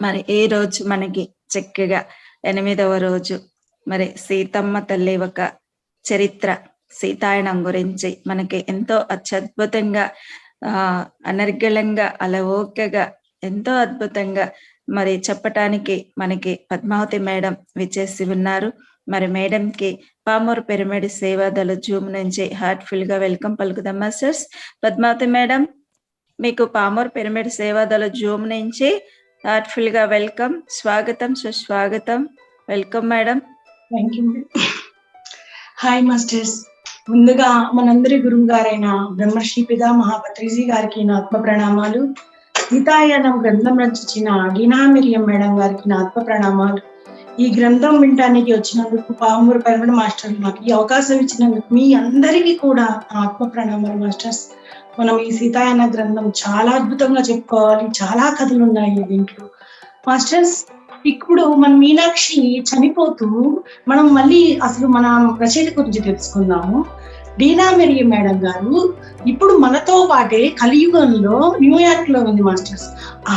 మరి ఈ రోజు మనకి చక్కగా 8వ రోజు మరి సీతమ్మ తల్లి ఒక చరిత్ర, సీతాయనం గురించి మనకి ఎంతో అత్యద్భుతంగా అనర్గళంగా అలవోకగా ఎంతో అద్భుతంగా మరి చెప్పటానికి మనకి పద్మావతి మేడం విచ్చేసి ఉన్నారు. మరి మేడంకి పామూరు పిరమిడ్ సేవాదళ జూమ్ నుంచి హార్ట్ఫుల్ గా వెల్కమ్ పలుకుదాం మాస్టర్స్. పద్మావతి మేడం, మీకు పామూరు పిరమిడ్ సేవాదళ జూమ్ నుంచి హార్ట్ఫుల్ గా వెల్కమ్, స్వాగతం, సుస్వాగతం. Welcome madam. Thank you. Hi masters. ముందుగా మనందరి గురువు గారైన బ్రహ్మర్షి పితా మహాపత్రిజీ గారికి నా ఆత్మ ప్రణామాలు. సీతాయనం గ్రంథం రచించిన డీనా మిరియం మేడం గారికి నా ఆత్మ ప్రణామాలు. ఈ గ్రంథం వినటానికి వచ్చినందుకు పామూరు పిరమిడ్ మాస్టర్ మాకు ఈ అవకాశం ఇచ్చినందుకు మీ అందరికీ కూడా నా ఆత్మ ప్రణామాలు మాస్టర్స్. మనం ఈ సీతాయన గ్రంథం చాలా అద్భుతంగా చెప్పుకోవాలి, చాలా కథలు ఉన్నాయి దీంట్లో మాస్టర్స్. ఇప్పుడు మన మీనాక్షి చనిపోతూ మనం మళ్ళీ అసలు మన రచయిత గురించి తెలుసుకుందాము. డీనా మెరియం మేడం గారు ఇప్పుడు మనతో పాటే కలియుగంలో న్యూయార్క్ లో ఉంది మాస్టర్స్.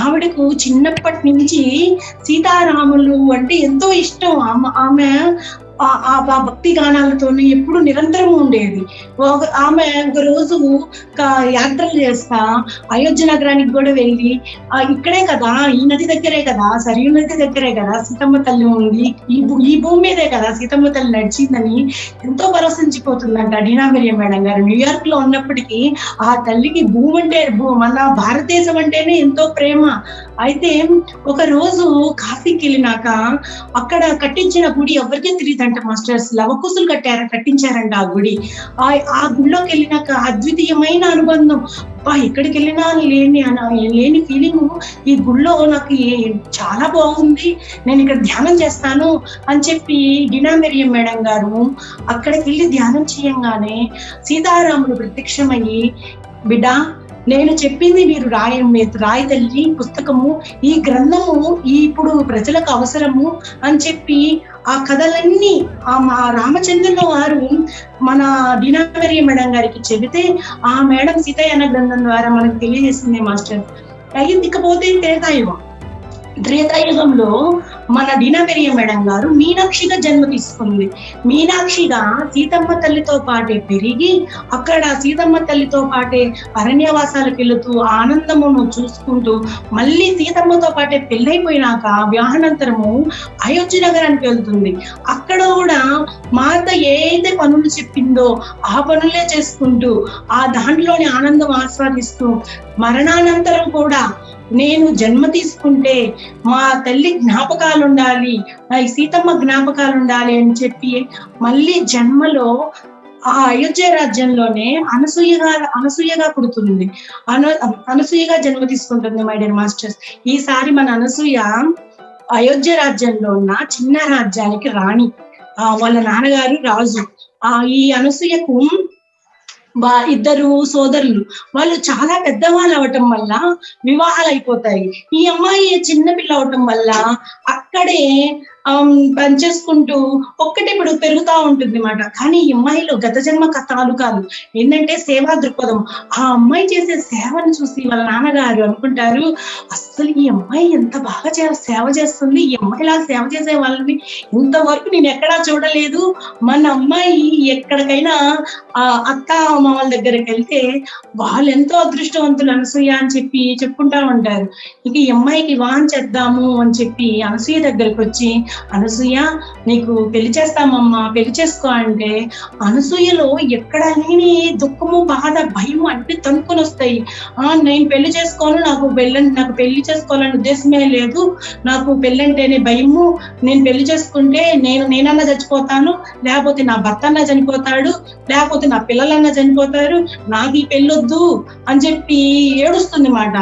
ఆవిడకు చిన్నప్పటి నుంచి సీతారాములు అంటే ఎంతో ఇష్టం. ఆమె ఆ భక్తి గానాలతోనే ఎప్పుడు నిరంతరం ఉండేది. ఆమె ఒక రోజు యాత్రలు చేస్తా అయోధ్య నగరానికి కూడా వెళ్ళి, ఇక్కడే కదా, ఈ నది దగ్గరే కదా, సరియు నది దగ్గరే కదా సీతమ్మ తల్లి ఉంది, ఈ భూమి మీదే కదా సీతమ్మ తల్లి నడిచిందని ఎంతో పరవశించిపోతుందంట డీనా మిరియం మేడం గారు. న్యూయార్క్ లో ఉన్నప్పటికీ ఆ తల్లికి భూమి అంటే మన భారతదేశం అంటేనే ఎంతో ప్రేమ. అయితే ఒక రోజు కాశీకి వెళ్ళినాక అక్కడ కట్టించిన గుడి ఎవరికీ తెలియదంట మాస్టర్స్. లవకుశులు కట్టించారంట ఆ గుడి. ఆ గుడిలోకి వెళ్ళినాక అద్వితీయమైన అనుబంధం, ఎక్కడికి వెళ్ళినా లేని ఫీలింగ్ ఈ గుడిలో నాకు చాలా బాగుంది, నేను ఇక్కడ ధ్యానం చేస్తాను అని చెప్పి డీనా మిరియం మేడం గారు అక్కడికి వెళ్ళి ధ్యానం చేయంగానే సీతారాములు ప్రత్యక్షమయ్యి, బిడ్డ నేను చెప్పింది మీరు రాయి తల్లి పుస్తకము, ఈ గ్రంథము ఇప్పుడు ప్రజలకు అవసరము అని చెప్పి ఆ కథలన్నీ మా రామచంద్రుల వారు మన డీనా మిరియం మేడం గారికి చెబితే ఆ మేడం సీతాయన గ్రంథం ద్వారా మనకు తెలియజేసింది మాస్టర్. ఇకపోతే త్రేతాయుగంలో మన డీనా మిరియం మేడం గారు మీనాక్షిగా జన్మ తీసుకుంది. మీనాక్షిగా సీతమ్మ తల్లితో పాటే పెరిగి అక్కడ సీతమ్మ తల్లితో పాటే అరణ్యవాసాలకు వెళుతూ ఆనందమును చూసుకుంటూ మళ్ళీ సీతమ్మతో పాటే పెళ్ళైపోయినాక వివాహానంతరము అయోధ్య నగరానికి వెళ్తుంది. అక్కడ కూడా మాత ఏదైతే పనులు చెప్పిందో ఆ పనులే చేసుకుంటూ ఆ దాంట్లోని ఆనందం ఆస్వాదిస్తూ మరణానంతరం కూడా నేను జన్మ తీసుకుంటే మా తల్లి జ్ఞాపకాలు ఉండాలి, సీతమ్మ జ్ఞాపకాలు ఉండాలి అని చెప్పి మళ్ళీ జన్మలో ఆ అయోధ్య రాజ్యంలోనే అనసూయగా పుడుతుంది. అనసూయగా జన్మ తీసుకుంటుంది మై డియర్ మాస్టర్స్. ఈసారి మన అనసూయ అయోధ్య రాజ్యంలో ఉన్న చిన్న రాజ్యానికి రాణి, వాళ్ళ నాన్నగారు రాజు. ఈ అనసూయకు ఇద్దరు సోదరులు, వాళ్ళు చాలా పెద్దవాళ్ళు అవటం వల్ల వివాహాలు అయిపోతాయి. ఈ అమ్మాయి చిన్నపిల్ల అవటం వల్ల అక్కడే పనిచేసుకుంటూ ఒక్కటి ఇప్పుడు పెరుగుతా ఉంటుంది అన్నమాట. కానీ ఈ అమ్మాయిలో గత జన్మ తాలూకాలు ఏంటంటే సేవా దృక్పథం. ఆ అమ్మాయి చేసే సేవను చూసి వాళ్ళ నాన్నగారు అనుకుంటారు, అసలు ఈ అమ్మాయి ఎంత బాగా సేవ చేస్తుంది, ఈ అమ్మాయిలా సేవ చేసే వాళ్ళని ఇంతవరకు నేను ఎక్కడా చూడలేదు. మన అమ్మాయి ఎక్కడికైనా అత్త మామల దగ్గరికి వెళ్తే వాళ్ళు ఎంతో అదృష్టవంతులు అనసూయ అని చెప్పి చెప్పుకుంటా ఉంటారు. ఇక ఈ అమ్మాయికి వివాహం చేద్దాము అని చెప్పి అనసూయ దగ్గరికి వచ్చి, అనసూయ నీకు పెళ్లి చేస్తామమ్మా, పెళ్లి చేసుకో అంటే అనసూయలో ఎక్కడ లేని దుఃఖము, బాధ, భయం అన్ని తనుకొని వస్తాయి. నేను పెళ్లి చేసుకోను, నాకు పెళ్లి చేసుకోవాలని ఉద్దేశమే లేదు, నాకు పెళ్ళంటేనే భయము, నేను పెళ్లి చేసుకుంటే నేనన్నా చచ్చిపోతాను, లేకపోతే నా భర్త అన్నా చనిపోతాడు, లేకపోతే నా పిల్లలన్నా చనిపోతారు, నాకు ఈ పెళ్ళొద్దు అని చెప్పి ఏడుస్తుంది మాట.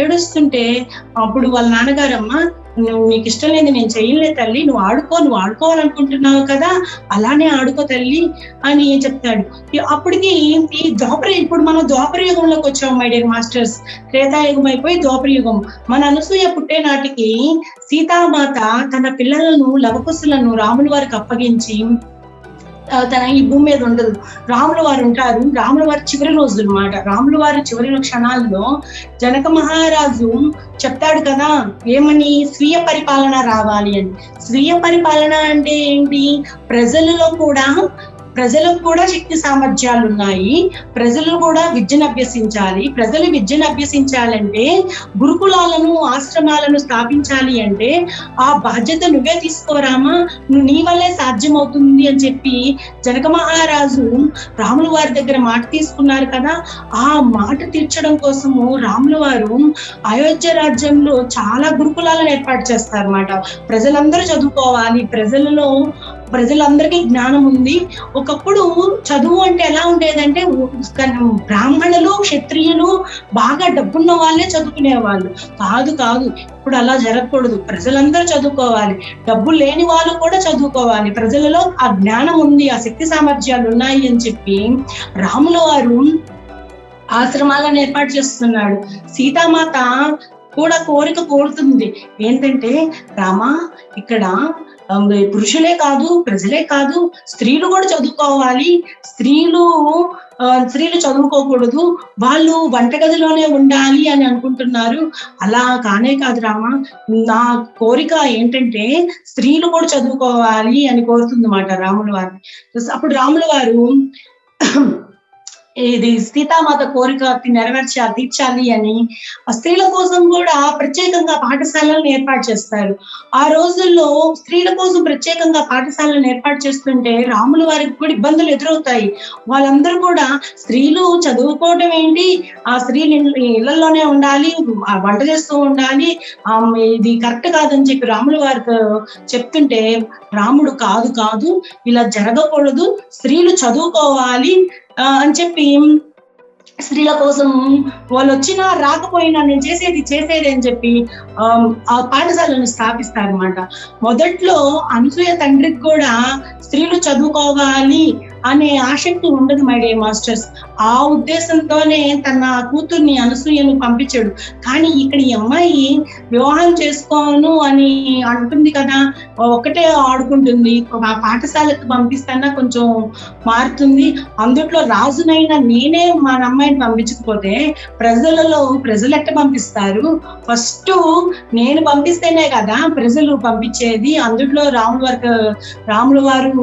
ఏడుస్తుంటే అప్పుడు వాళ్ళ నాన్నగారమ్మ, నువ్వు నీకు ఇష్టం లేదు నేను చెయ్యలే తల్లి, నువ్వు ఆడుకోవాలనుకుంటున్నావు కదా, అలానే ఆడుకో తల్లి అని చెప్తాడు. అప్పటికి ఇప్పుడు మనం ద్వాపర యుగంలోకి వచ్చాం మై డియర్ మాస్టర్స్. త్రేతాయుగం అయిపోయి ద్వాపర యుగం. మన అనసూయ పుట్టే నాటికి సీతామాత తన పిల్లలను లవకుశులను రాముల వారికి అప్పగించి తన ఈ భూమి మీద ఉండదు. రాముల వారు ఉంటారు. రాముల వారి చివరి రోజులు అన్నమాట. రాముల వారి చివరి క్షణాల్లో జనక మహారాజు చెప్తాడు కదా, ఏమని, స్వీయ పరిపాలన రావాలి అని. స్వీయ పరిపాలన అంటే ఏంటి? ప్రజలకు కూడా శక్తి సామర్థ్యాలు ఉన్నాయి. ప్రజలు కూడా విద్యను అభ్యసించాలి. ప్రజలు విద్యను అభ్యసించాలంటే, గురుకులాలను, ఆశ్రమాలను స్థాపించాలి అంటే ఆ బాధ్యత నువ్వే తీసుకోరామా, నీ వల్లే సాధ్యమవుతుంది అని చెప్పి జనక మహారాజు రాముల వారి దగ్గర మాట తీసుకున్నారు కదా. ఆ మాట తీర్చడం కోసము రాముల వారు అయోధ్య రాజ్యంలో చాలా గురుకులాలను ఏర్పాటు చేస్తారన్నమాట. ప్రజలందరూ చదువుకోవాలి, ప్రజలందరికీ జ్ఞానం ఉంది. ఒకప్పుడు చదువు అంటే ఎలా ఉండేదంటే, బ్రాహ్మణులు, క్షత్రియులు, బాగా డబ్బున్న వాళ్ళే చదువుకునేవాళ్ళు. కాదు, ఇప్పుడు అలా జరగకూడదు. ప్రజలందరూ చదువుకోవాలి, డబ్బు లేని వాళ్ళు కూడా చదువుకోవాలి. ప్రజలలో ఆ జ్ఞానం ఉంది, ఆ శక్తి సామర్థ్యాలు ఉన్నాయి అని చెప్పి రాముల వారు ఆశ్రమాలను ఏర్పాటు చేస్తున్నాడు. సీతామాత కూడా కోరిక కోరుతుంది ఏంటంటే, రామా, ఇక్కడ పురుషులే కాదు, ప్రజలే కాదు, స్త్రీలు కూడా చదువుకోవాలి. స్త్రీలు చదువుకోకూడదు, వాళ్ళు వంటగదిలోనే ఉండాలి అని అనుకుంటున్నారు. అలా కానే కాదు రామా, నా కోరిక ఏంటంటే స్త్రీలు కూడా చదువుకోవాలి అని కోరుతుంది అన్నమాట రాముల వారు. అప్పుడు రాముల వారు ఇది సీతామాత కోరిక తీర్చాలి అని స్త్రీల కోసం కూడా ప్రత్యేకంగా పాఠశాలను ఏర్పాటు చేస్తారు. ఆ రోజుల్లో స్త్రీల కోసం ప్రత్యేకంగా పాఠశాలను ఏర్పాటు చేస్తుంటే రాముల వారికి కూడా ఇబ్బందులు ఎదురవుతాయి. వాళ్ళందరూ కూడా స్త్రీలు చదువుకోవడం ఏంటి, ఆ స్త్రీలు ఇళ్లలోనే ఉండాలి, వంట చేస్తూ ఉండాలి, ఇది కరెక్ట్ కాదని చెప్పి రాముల వారికి చెప్తుంటే, రాముడు కాదు, ఇలా జరగకూడదు, స్త్రీలు చదువుకోవాలి అని చెప్పి స్త్రీల కోసం వాళ్ళు వచ్చినా రాకపోయినా నేను చేసేది అని చెప్పి ఆ పాఠశాలను స్థాపిస్తారన్నమాట. మొదట్లో అనసూయ తండ్రికి కూడా స్త్రీలు చదువుకోవాలి అనే ఆసక్తి ఉండదు మై డియర్ మాస్టర్స్. ఆ ఉద్దేశంతోనే తన కూతుర్ని అనసూయను పంపించాడు. కానీ ఇక్కడ ఈ అమ్మాయి వివాహం చేసుకోను అని అంటుంది కదా, ఒకటే ఆడుకుంటుంది. ఆ పాఠశాలకు పంపిస్తానా కొంచెం మారుతుంది. అందుట్లో రాజునైనా నేనే మా అమ్మాయిని పంపించకపోతే ప్రజలు ఎట్ట పంపిస్తారు? ఫస్ట్ నేను పంపిస్తేనే కదా ప్రజలు పంపించేది. అందుట్లో రాముల వారు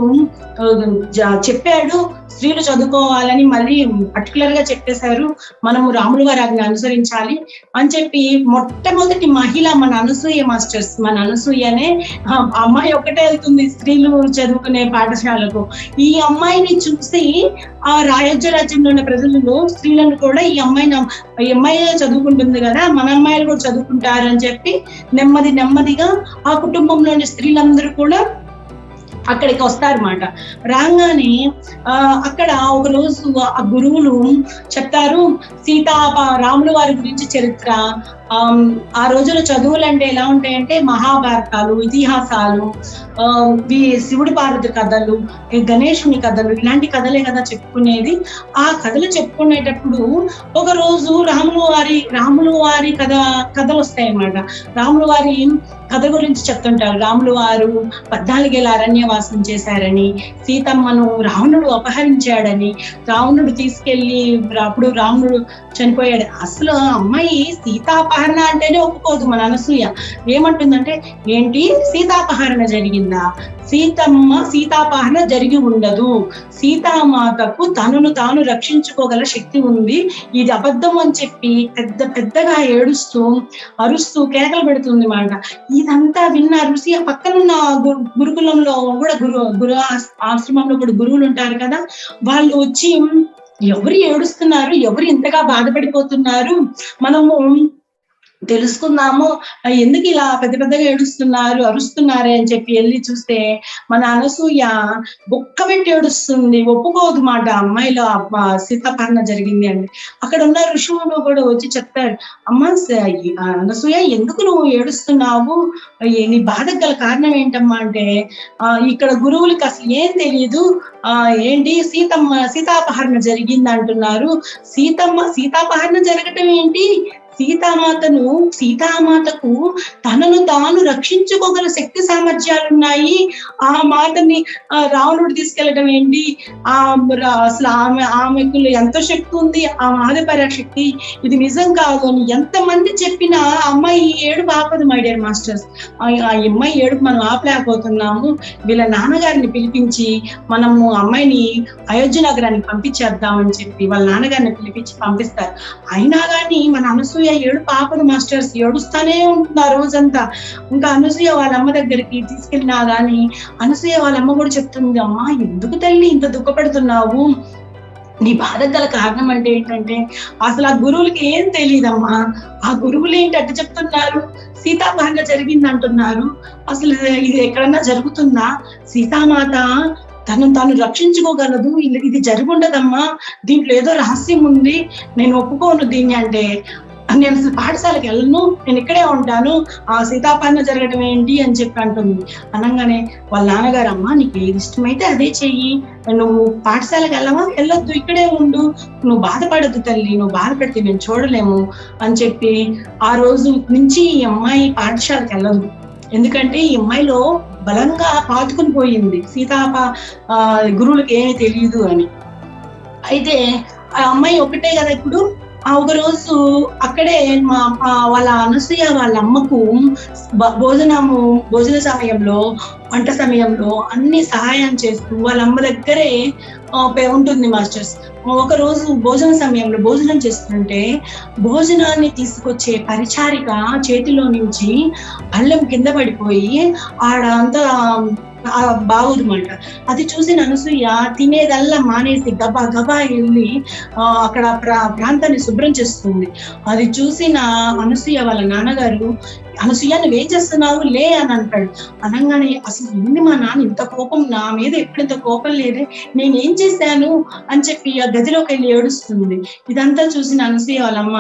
చెప్పాడు స్త్రీలు చదువుకోవాలని, మళ్ళీ పర్టికులర్ గా చెప్పేశారు, మనము రాముల వారి ఆజ్ఞని అనుసరించాలి అని చెప్పి మొట్టమొదటి మహిళ మన అనసూయ మాస్టర్స్. మన అనసూయనే అమ్మాయి ఒక్కటే వెళ్తుంది స్త్రీలు చదువుకునే పాఠశాలకు. ఈ అమ్మాయిని చూసి ఆ అయోధ్య రాజ్యంలో ఉన్న ప్రజలలో స్త్రీలను కూడా ఈ అమ్మాయి చదువుకుంటుంది కదా, మన అమ్మాయిలు కూడా చదువుకుంటారు అని చెప్పి నెమ్మదిగా ఆ కుటుంబంలోని స్త్రీలందరూ కూడా అక్కడికి వస్తారన్నమాట. రాగానే అక్కడ ఒక రోజు ఆ గురువులు చెప్తారు రాముల వారి గురించి చరిత్ర. ఆ రోజుల్లో చదువులు అంటే ఎలా ఉంటాయంటే మహాభారతాలు, ఇతిహాసాలు, శివుడి పార్వతి కథలు, గణేశుని కథలు, ఇలాంటి కథలే కదా చెప్పుకునేది. ఆ కథలు చెప్పుకునేటప్పుడు ఒక రోజు రాముల వారి కథలు వస్తాయన్నమాట. రాముల వారి కథ గురించి చెప్తుంటారు. రాముల వారు 14 ఏళ్ళ అరణ్యవాసం చేశారని, సీతమ్మను రావణుడు అపహరించాడని, రావణుడు తీసుకెళ్లి అప్పుడు రావణుడు చనిపోయాడు. అసలు అమ్మాయి సీతాపహరణ అంటేనే ఒప్పుకోదు మన అనసూయ. ఏమంటుందంటే, ఏంటి సీతాపహరణ జరిగిందా? సీతాపహరణ జరిగి ఉండదు. సీతామాతకు తనను తాను రక్షించుకోగల శక్తి ఉంది, ఇది అబద్ధం అని చెప్పి పెద్దగా అరుస్తూ కేకలు పెడుతుంది మాట. ఇదంతా విన్న ఋషి పక్కనున్న గురుకులంలో కూడా గురు ఆశ్రమంలో కూడా గురువులు ఉంటారు కదా, వాళ్ళు వచ్చి ఎవరు ఏడుస్తున్నారు, ఎవరు ఇంతగా బాధపడిపోతున్నారు, మనము తెలుసుకుందాము, ఎందుకు ఇలా పెద్దగా ఏడుస్తున్నారు, అరుస్తున్నారే అని చెప్పి వెళ్ళి చూస్తే మన అనసూయ బొక్క పెట్టి ఏడుస్తుంది. ఒప్పుకోదు మాట అమ్మాయిలో సీతాపహరణ జరిగింది అంటే. అక్కడ ఉన్న ఋషువులు కూడా వచ్చి చెప్తారు, అమ్మ అనసూయ ఎందుకు నువ్వు ఏడుస్తున్నావు, నీ బాధకు గల కారణం ఏంటమ్మా అంటే, ఇక్కడ గురువులకి అసలు ఏం తెలియదు, ఏంటి సీతాపహరణ జరిగింది అంటున్నారు. సీతాపహరణ జరగటం ఏంటి, సీతామాతకు తనను తాను రక్షించుకోగల శక్తి సామర్థ్యాలు ఉన్నాయి. ఆ మాతని రావణుడు తీసుకెళ్లడం ఏంటి, అసలు ఆమెకు ఎంతో శక్తి ఉంది, ఆ మాద పరాశక్తి, ఇది నిజం కాదు అని ఎంతమంది చెప్పినా అమ్మాయి ఏడుపు ఆపదు మై డియర్ మాస్టర్స్. ఆ అమ్మాయి ఏడుపు మనం ఆపలేకపోతున్నాము. వీళ్ళ నాన్నగారిని పిలిపించి మనము అమ్మాయిని అయోధ్య నగరానికి పంపించేద్దామని చెప్పి వాళ్ళ నాన్నగారిని పిలిపించి పంపిస్తారు. అయినా కానీ మన అనసూయ ఏడుపు ఆపదు మాస్టర్స్, ఏడుస్తానే ఉంటుంది ఆ రోజంతా. ఇంకా అనసూయ వాళ్ళ అమ్మ దగ్గరికి తీసుకెళ్ళినా గాని అనసూయ వాళ్ళ అమ్మ కూడా చెప్తుంది, అమ్మా ఎందుకు తల్లి ఇంత దుఃఖపడుతున్నావు, నీ బాధ గల కారణం అంటే ఏంటంటే అసలు ఆ గురువులకి ఏం తెలియదమ్మా, ఆ గురువులు ఏంటి అట్ట చెప్తున్నారు, సీతాపహరణ జరిగింది అంటున్నారు, అసలు ఇది ఎక్కడన్నా జరుగుతుందా, సీతామాత తను రక్షించుకోగలదు, ఇది జరుగుండదమ్మా, దీంట్లో ఏదో రహస్యం ఉంది, నేను ఒప్పుకోను దీన్ని అంటే, నేను అసలు పాఠశాలకు వెళ్ళను, నేను ఇక్కడే ఉంటాను, ఆ సీతాపహరణ జరగడం ఏంటి అని చెప్పి అంటుంది. అనగానే వాళ్ళ నాన్నగారు, అమ్మ నీకు ఏది ఇష్టమైతే అదే చెయ్యి, నువ్వు పాఠశాలకు వెళ్ళొద్దు, ఇక్కడే ఉండు, నువ్వు బాధపడద్దు తల్లి, నువ్వు బాధపడితే మేము చూడలేము అని చెప్పి ఆ రోజు నుంచి ఈ అమ్మాయి పాఠశాలకు వెళ్ళదు. ఎందుకంటే ఈ అమ్మాయిలో బలంగా పాతుకుని పోయింది, గురువులకు ఏమీ తెలియదు అని. అయితే ఆ అమ్మాయి ఒకటే కదా ఇప్పుడు. ఒక రోజు అక్కడే వాళ్ళ అనసూయ వాళ్ళ అమ్మకు భోజన సమయంలో, వంట సమయంలో అన్ని సహాయం చేస్తూ వాళ్ళ అమ్మ దగ్గరే ఉంటుంది మాస్టర్స్. ఒక రోజు భోజన సమయంలో భోజనం చేస్తుంటే భోజనాన్ని తీసుకొచ్చే పరిచారిక చేతిలో నుంచి పళ్ళెం కింద పడిపోయి అంతా బాగుందన్నమాట. అది చూసిన అనసూయ తినేదల్లా మానేసి గబా గబా వెళ్ళి అక్కడ ప్రాంతాన్ని శుభ్రం చేస్తుంది. అది చూసిన అనసూయ వాళ్ళ నాన్నగారు, అనసూయ నువ్వేం చేస్తున్నావు లే అని అంటాడు. అనగానే అసలు ఏంది మా నాన్న ఇంత కోపం, నా మీద ఎప్పుడు ఇంత కోపం లేదే, నేనేం చేశాను అని చెప్పి ఆ గదిలోకి వెళ్ళి ఏడుస్తుంది. ఇదంతా చూసిన అనసూయ వాళ్ళమ్మ,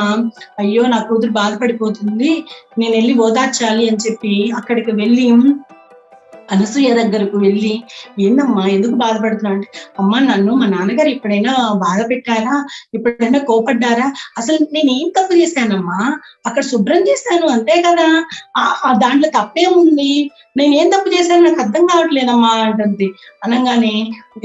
అయ్యో నా కూతురు బాధపడిపోతుంది, నేను వెళ్ళి ఓదార్చాలి అని చెప్పి అక్కడికి వెళ్ళి అనసూయ దగ్గరకు వెళ్ళి, ఏందమ్మా ఎందుకు బాధపడుతున్నావు అంటే, అమ్మ నన్ను మా నాన్నగారు ఎప్పుడైనా బాధ పెట్టారా, ఎప్పుడైనా కోపడ్డారా, అసలు నేనేం తప్పు చేశానమ్మా, అక్కడ శుభ్రం చేశాను అంతే కదా, దాంట్లో తప్పేముంది, నేనేం తప్పు చేశాను నాకు అర్థం కావట్లేదమ్మా అంటుంది. అనగానే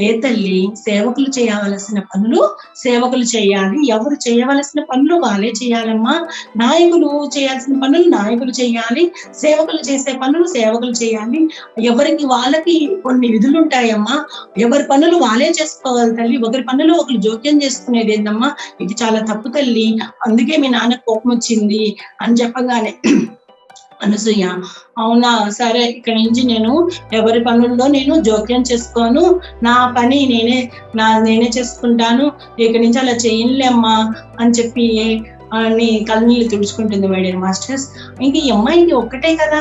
ఏ తల్లి, సేవకులు చేయవలసిన పనులు సేవకులు చేయాలి, ఎవరు చేయవలసిన పనులు వాళ్ళే చేయాలమ్మా, నాయకులు చేయాల్సిన పనులు నాయకులు చేయాలి, సేవకులు చేసే పనులు సేవకులు చేయాలి, ఎవరికి వాళ్ళకి కొన్ని విధులు ఉంటాయమ్మా, ఎవరి పనులు వాళ్ళే చేసుకోవాలి తల్లి, ఒకరి పనులు ఒకరు జోక్యం చేసుకునేది ఏందమ్మా, ఇది చాలా తప్పు తల్లి, అందుకే మీ నాన్న కోపం వచ్చింది అని చెప్పగానే అనసూయ, అవునా సరే, ఇక్కడి నుంచి నేను ఎవరి పనుల్లో నేను జోక్యం చేసుకోను, నా పని నేనే చేసుకుంటాను, ఇక్కడి నుంచి అలా చేయలేమ్మా అని చెప్పి కళ్ళనీళ్ళు తుడుచుకుంటుంది మై డియర్ మాస్టర్స్. ఇంక ఈ అమ్మాయికి ఒక్కటే కదా,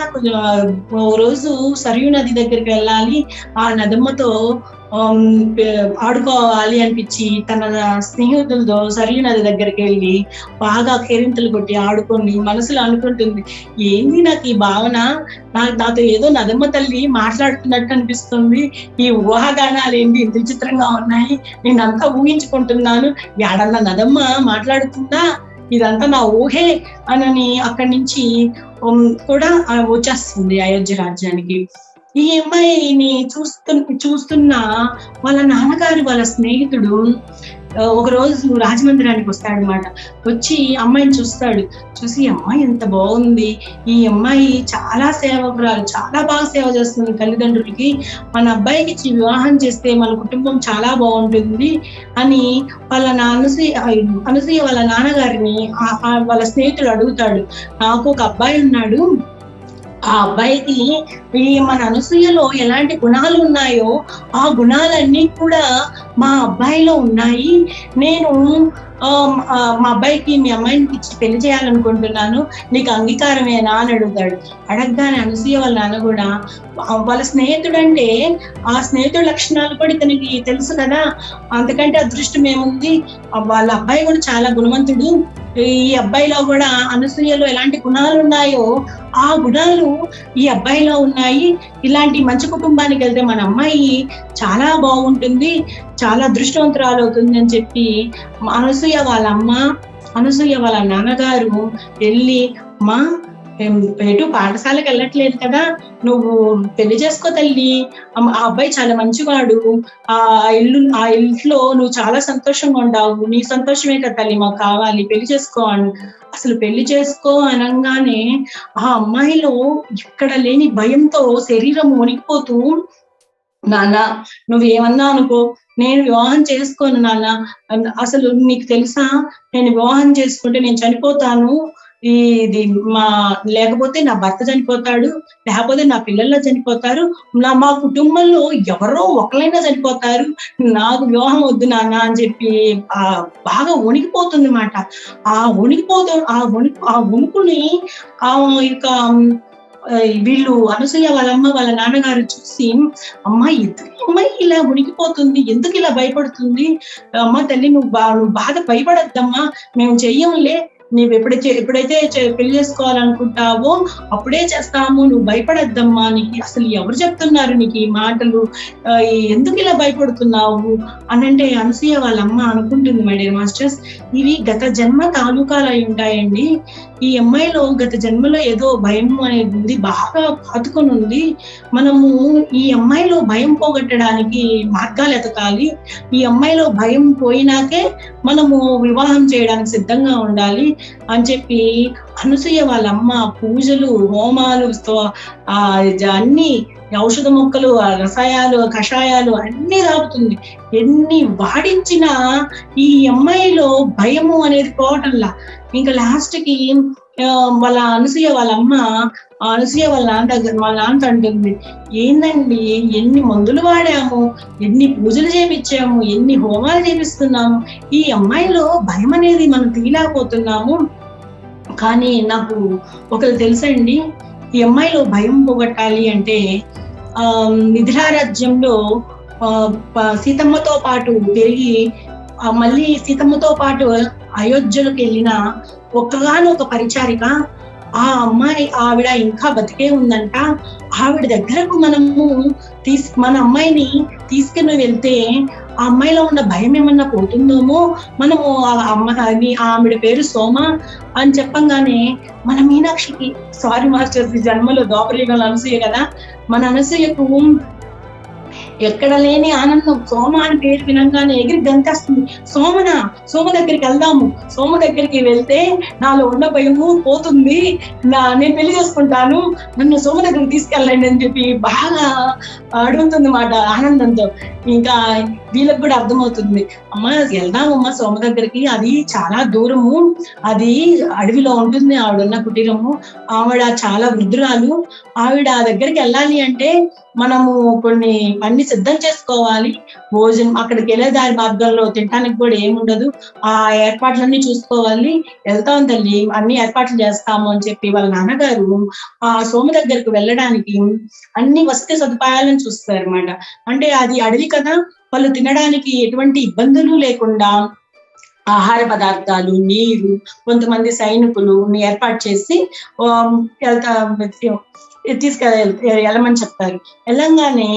ఓ రోజు సరియు నది దగ్గరికి వెళ్ళాలి, ఆ నదమ్మతో ఆడుకోవాలి అనిపించి తన స్నేహితులతో సరియు నది దగ్గరికి వెళ్ళి బాగా కేరింతలు కొట్టి ఆడుకొని మనసులో అనుకుంటుంది, ఏంది నాకు ఈ భావన, నాతో ఏదో నదమ్మ తల్లి మాట్లాడుతున్నట్టు అనిపిస్తుంది, ఈ ఊహాగానాలు ఏంటి ఇంత విచిత్రంగా ఉన్నాయి, నేనంతా ఊహించుకుంటున్నాను, ఏడన్నా నదమ్మ మాట్లాడుతుందా, ఇదంతా నా ఊహే అని అక్కడి నుంచి కూడా వచ్చేస్తుంది అయోధ్య రాజ్యానికి. ఈ అమ్మాయిని చూస్తున్న వాళ్ళ నాన్నగారు వాళ్ళ స్నేహితుడు ఒక రోజు రాజమందిరానికి వస్తాడనమాట. వచ్చి అమ్మాయిని చూస్తాడు. చూసి అమ్మాయి ఎంత బాగుంది, ఈ అమ్మాయి చాలా సేవకురాలు, చాలా బాగా సేవ చేస్తుంది తల్లిదండ్రులకి, మన అబ్బాయికి వివాహం చేస్తే మన కుటుంబం చాలా బాగుంటుంది అని వాళ్ళ అనసూయ వాళ్ళ నాన్నగారిని వాళ్ళ స్నేహితుడు అడుగుతాడు. నాకు ఒక అబ్బాయి ఉన్నాడు, ఆ అబ్బాయికి మన అనసూయలో ఎలాంటి గుణాలు ఉన్నాయో ఆ గుణాలన్నీ కూడా మా అబ్బాయిలో ఉన్నాయి, నేను మా అబ్బాయికి మీ అమ్మాయిని ఇచ్చి పెళ్లి చేయాలనుకుంటున్నాను, నీకు అంగీకారమేనా అని అడుగుతాడు. అడగగానే అనసూయ వాళ్ళ నాన్న కూడా వాళ్ళ స్నేహితుడు అంటే ఆ స్నేహితుడి లక్షణాలు కూడా ఇతనికి తెలుసు కదా, అంతకంటే అదృష్టం ఏముంది, వాళ్ళ అబ్బాయి కూడా చాలా గుణవంతుడు, ఈ అబ్బాయిలో కూడా అనసూయలో ఎలాంటి గుణాలు ఉన్నాయో ఆ గుణాలు ఈ అబ్బాయిలో ఉన్నాయి, ఇలాంటి మంచి కుటుంబానికి వెళ్తే మన అమ్మాయి చాలా బాగుంటుంది, చాలా అదృష్టవంతురాలు అవుతుంది అని చెప్పి అనసూయ వాళ్ళ అమ్మ అనసూయ వాళ్ళ నాన్నగారు వెళ్ళి, మా ఎటు పాఠశాలకు వెళ్ళట్లేదు కదా, నువ్వు పెళ్లి చేసుకో తల్లి, ఆ అబ్బాయి చాలా మంచివాడు, ఆ ఇంట్లో నువ్వు చాలా సంతోషంగా ఉండావు, నీ సంతోషమే కదా తల్లి మాకు కావాలి, పెళ్లి చేసుకో అని. అసలు పెళ్లి చేసుకో అనగానే ఆ అమ్మాయిలో ఇక్కడ లేని భయంతో శరీరం వణికిపోతూ, నాన్న నువ్వేమన్నా అనుకో, నేను వివాహం చేసుకోను నాన్న, అసలు నీకు తెలుసా, నేను వివాహం చేసుకుంటే నేను చనిపోతాను, ఇది లేకపోతే నా భర్త చనిపోతాడు, లేకపోతే నా పిల్లల్లో చనిపోతారు, మా కుటుంబంలో ఎవరో ఒకరైనా చనిపోతారు, నాకు వివాహం వద్దు నాన్న అని చెప్పి బాగా వణికిపోతుంది మాట. ఆ వణుకుని ఆ యొక్క వీళ్ళు అనసూయ వాళ్ళమ్మ వాళ్ళ నాన్నగారు చూసి, అమ్మాయి ఇలా ఉనికిపోతుంది, ఎందుకు ఇలా భయపడుతుంది, అమ్మ తల్లి నువ్వు బాగా భయపడద్దమ్మా, మేము చెయ్యంలే, నీవు ఎప్పుడైతే పెళ్లి చేసుకోవాలనుకుంటావో అప్పుడే చేస్తాము, నువ్వు భయపడద్దమ్మా, నీకు అసలు ఎవరు చెప్తున్నారు నీకు ఈ మాటలు, ఎందుకు ఇలా భయపడుతున్నావు అని అంటే అనసూయ వాళ్ళమ్మ అనుకుంటుంది, మై డియర్ మాస్టర్స్, ఇవి గత జన్మ తాలూకాలు అయి ఉంటాయండి. ఈ అమ్మాయిలో గత జన్మలో ఏదో భయం అనేది ఉంది, బాగా పాతుకొని ఉంది. మనము ఈ అమ్మాయిలో భయం పోగొట్టడానికి మార్గాలు ఎతకాలి. ఈ అమ్మాయిలో భయం పోయినాకే మనము వివాహం చేయడానికి సిద్ధంగా ఉండాలి అని చెప్పి అనసూయ వాళ్ళమ్మ పూజలు, హోమాలు, అన్ని ఔషధ మొక్కలు, రసాయాలు, కషాయాలు అన్ని తాగుతుంది. ఎన్ని వాడించినా ఈ అమ్మాయిలో భయము అనేది పోవటంలా. ఇంకా లాస్ట్ కి వాళ్ళ అనసూయ వాళ్ళమ్మ అనసూయ వాళ్ళ నాన్న అంటుంది, ఏందండి ఎన్ని మందులు వాడాము, ఎన్ని పూజలు చేపించాము, ఎన్ని హోమాలు చేపిస్తున్నాము, ఈ అమ్మాయిలో భయం అనేది మనం తీయలేకపోతున్నాము. కానీ నాకు ఒకరు తెలుసండి, ఈ అమ్మాయిలో భయం పోగొట్టాలి అంటే మిథిలారాజ్యంలో సీతమ్మతో పాటు పెరిగి మళ్ళీ సీతమ్మతో పాటు అయోధ్యలోకి వెళ్ళిన ఒక్కగానొక పరిచారిక, ఆ అమ్మాయి ఆవిడ ఇంకా బతికే ఉందంట. ఆవిడ దగ్గరకు మనము మన అమ్మాయిని తీసుకుని వెళ్తే ఆ అమ్మాయిలో ఉన్న భయం ఏమన్నా పోతుందేమో, మనము ఆవిడ పేరు సోమ అని చెప్పంగానే మన మీనాక్షికి, సారీ మాస్టర్స్ ఈ జన్మలో దోపరీగల అనసూయ కదా, మన అనసూయకు ఎక్కడ లేని ఆనందం, సోమ అని పేరు వినంగానే ఎగిరి గంతేస్తుంది. సోమ దగ్గరికి వెళ్దాము, సోమ దగ్గరికి వెళ్తే నాలో ఉన్న భయము పోతుంది, నేను పెళ్లి చేసుకుంటాను, నన్ను సోమ దగ్గరికి తీసుకెళ్ళండి అని చెప్పి బాగా అడుగుతుంది మాట ఆనందంతో. ఇంకా వీళ్ళకి కూడా అర్థమవుతుంది, అమ్మ వెళ్దామమ్మా సోమ దగ్గరికి, అది చాలా దూరము, అది అడవిలో ఉంటుంది ఆవిడున్న కుటీరము, ఆవిడ చాలా వృద్ధురాలు, ఆవిడ దగ్గరికి వెళ్ళాలి అంటే మనము అన్ని సిద్ధం చేసుకోవాలి, భోజనం అక్కడికి వెళ్ళే దారి మార్గంలో తినడానికి కూడా ఏముండదు, ఆ ఏర్పాట్లన్నీ చూసుకోవాలి, వెళ్తాం తల్లి అన్ని ఏర్పాట్లు చేస్తాము అని చెప్పి వాళ్ళ నాన్నగారు ఆ సోమ దగ్గరకు వెళ్ళడానికి అన్ని వసతి సదుపాయాలను చూస్తారు అనమాట. అంటే అది అడవి కదా, వాళ్ళు తినడానికి ఎటువంటి ఇబ్బందులు లేకుండా ఆహార పదార్థాలు, నీరు, కొంతమంది సైనికులు ఏర్పాటు చేసి వెళ్ళమని చెప్తారు. వెళ్ళంగానే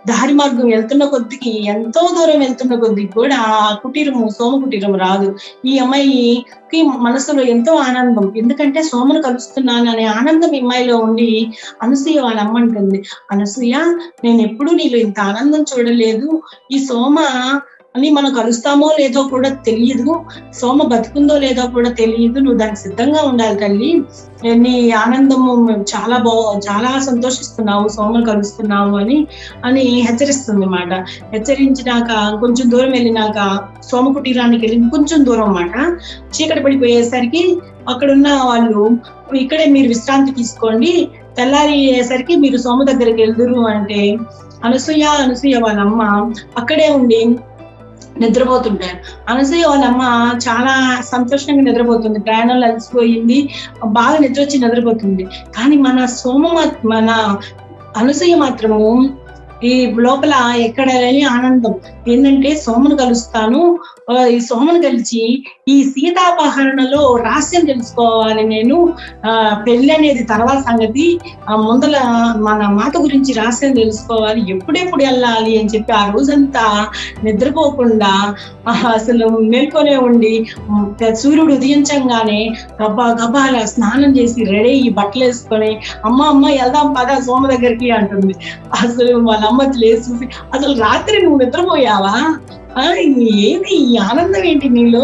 దారి మార్గం వెళ్తున్న కొద్దికి, ఎంతో దూరం వెళ్తున్న కొద్దికి కూడా ఆ కుటీరము సోమ కుటీరము రాదు. ఈ అమ్మాయికి మనసులో ఎంతో ఆనందం, ఎందుకంటే సోమను కలుస్తున్నాను అనే ఆనందం ఈ అమ్మాయిలో ఉండి అనసూయ వాళ్ళ అమ్మ అంటుంది, అనసూయ నేను ఎప్పుడు నీలో ఇంత ఆనందం చూడలేదు, ఈ సోమ అని మనం కలుస్తామో లేదో కూడా తెలియదు, సోమ బతుకుందో లేదో కూడా తెలియదు, నువ్వు దానికి సిద్ధంగా ఉండాలి తల్లి, నీ ఆనందము చాలా సంతోషిస్తున్నావు, సోమను కలుస్తున్నావు అని హెచ్చరిస్తుంది మాట. హెచ్చరించినాక కొంచెం దూరం వెళ్ళినాక సోమ కుటీరానికి వెళ్ళి కొంచెం దూరం అన్నమాట, చీకటి పడిపోయేసరికి అక్కడున్న వాళ్ళు, ఇక్కడే మీరు విశ్రాంతి తీసుకోండి, తెల్లారేసరికి మీరు సోమ దగ్గరికి వెళ్దురు అంటే అనసూయ వాళ్ళమ్మ అక్కడే ఉండి నిద్రపోతుంటారు. అనసూయ వాళ్ళమ్మ చాలా సంతోషంగా నిద్రపోతుంది, ప్రయాణంలో అలసిపోయింది, బాగా నిద్ర వచ్చి నిద్రపోతుంది. కానీ మన అనసూయ మాత్రము ఈ లోపల ఎక్కడ లేని ఆనందం ఏంటంటే, సోమను కలుస్తాను, ఈ సోమను కలిసి ఈ సీతాపహరణలో రహస్యం తెలుసుకోవాలి నేను, పెళ్లి అనేది తర్వాత సంగతి, ముందల మన మాత గురించి రహస్యం తెలుసుకోవాలి, ఎప్పుడెప్పుడు వెళ్ళాలి అని చెప్పి ఆ రోజంతా నిద్రపోకుండా అసలు మేల్కొనే ఉండి సూర్యుడు ఉదయించంగానే గబ్బా గబ్బాల స్నానం చేసి రెడీ అయ్యి బట్టలు వేసుకొని అమ్మ వెళ్దాం పద సోమ దగ్గరికి అంటుంది. అసలు వాళ్ళ అమ్మ లేచి చూసి, అసలు రాత్రి నువ్వు నిద్రపోయావా, ఏది ఈ ఆనందం ఏంటి నీలో,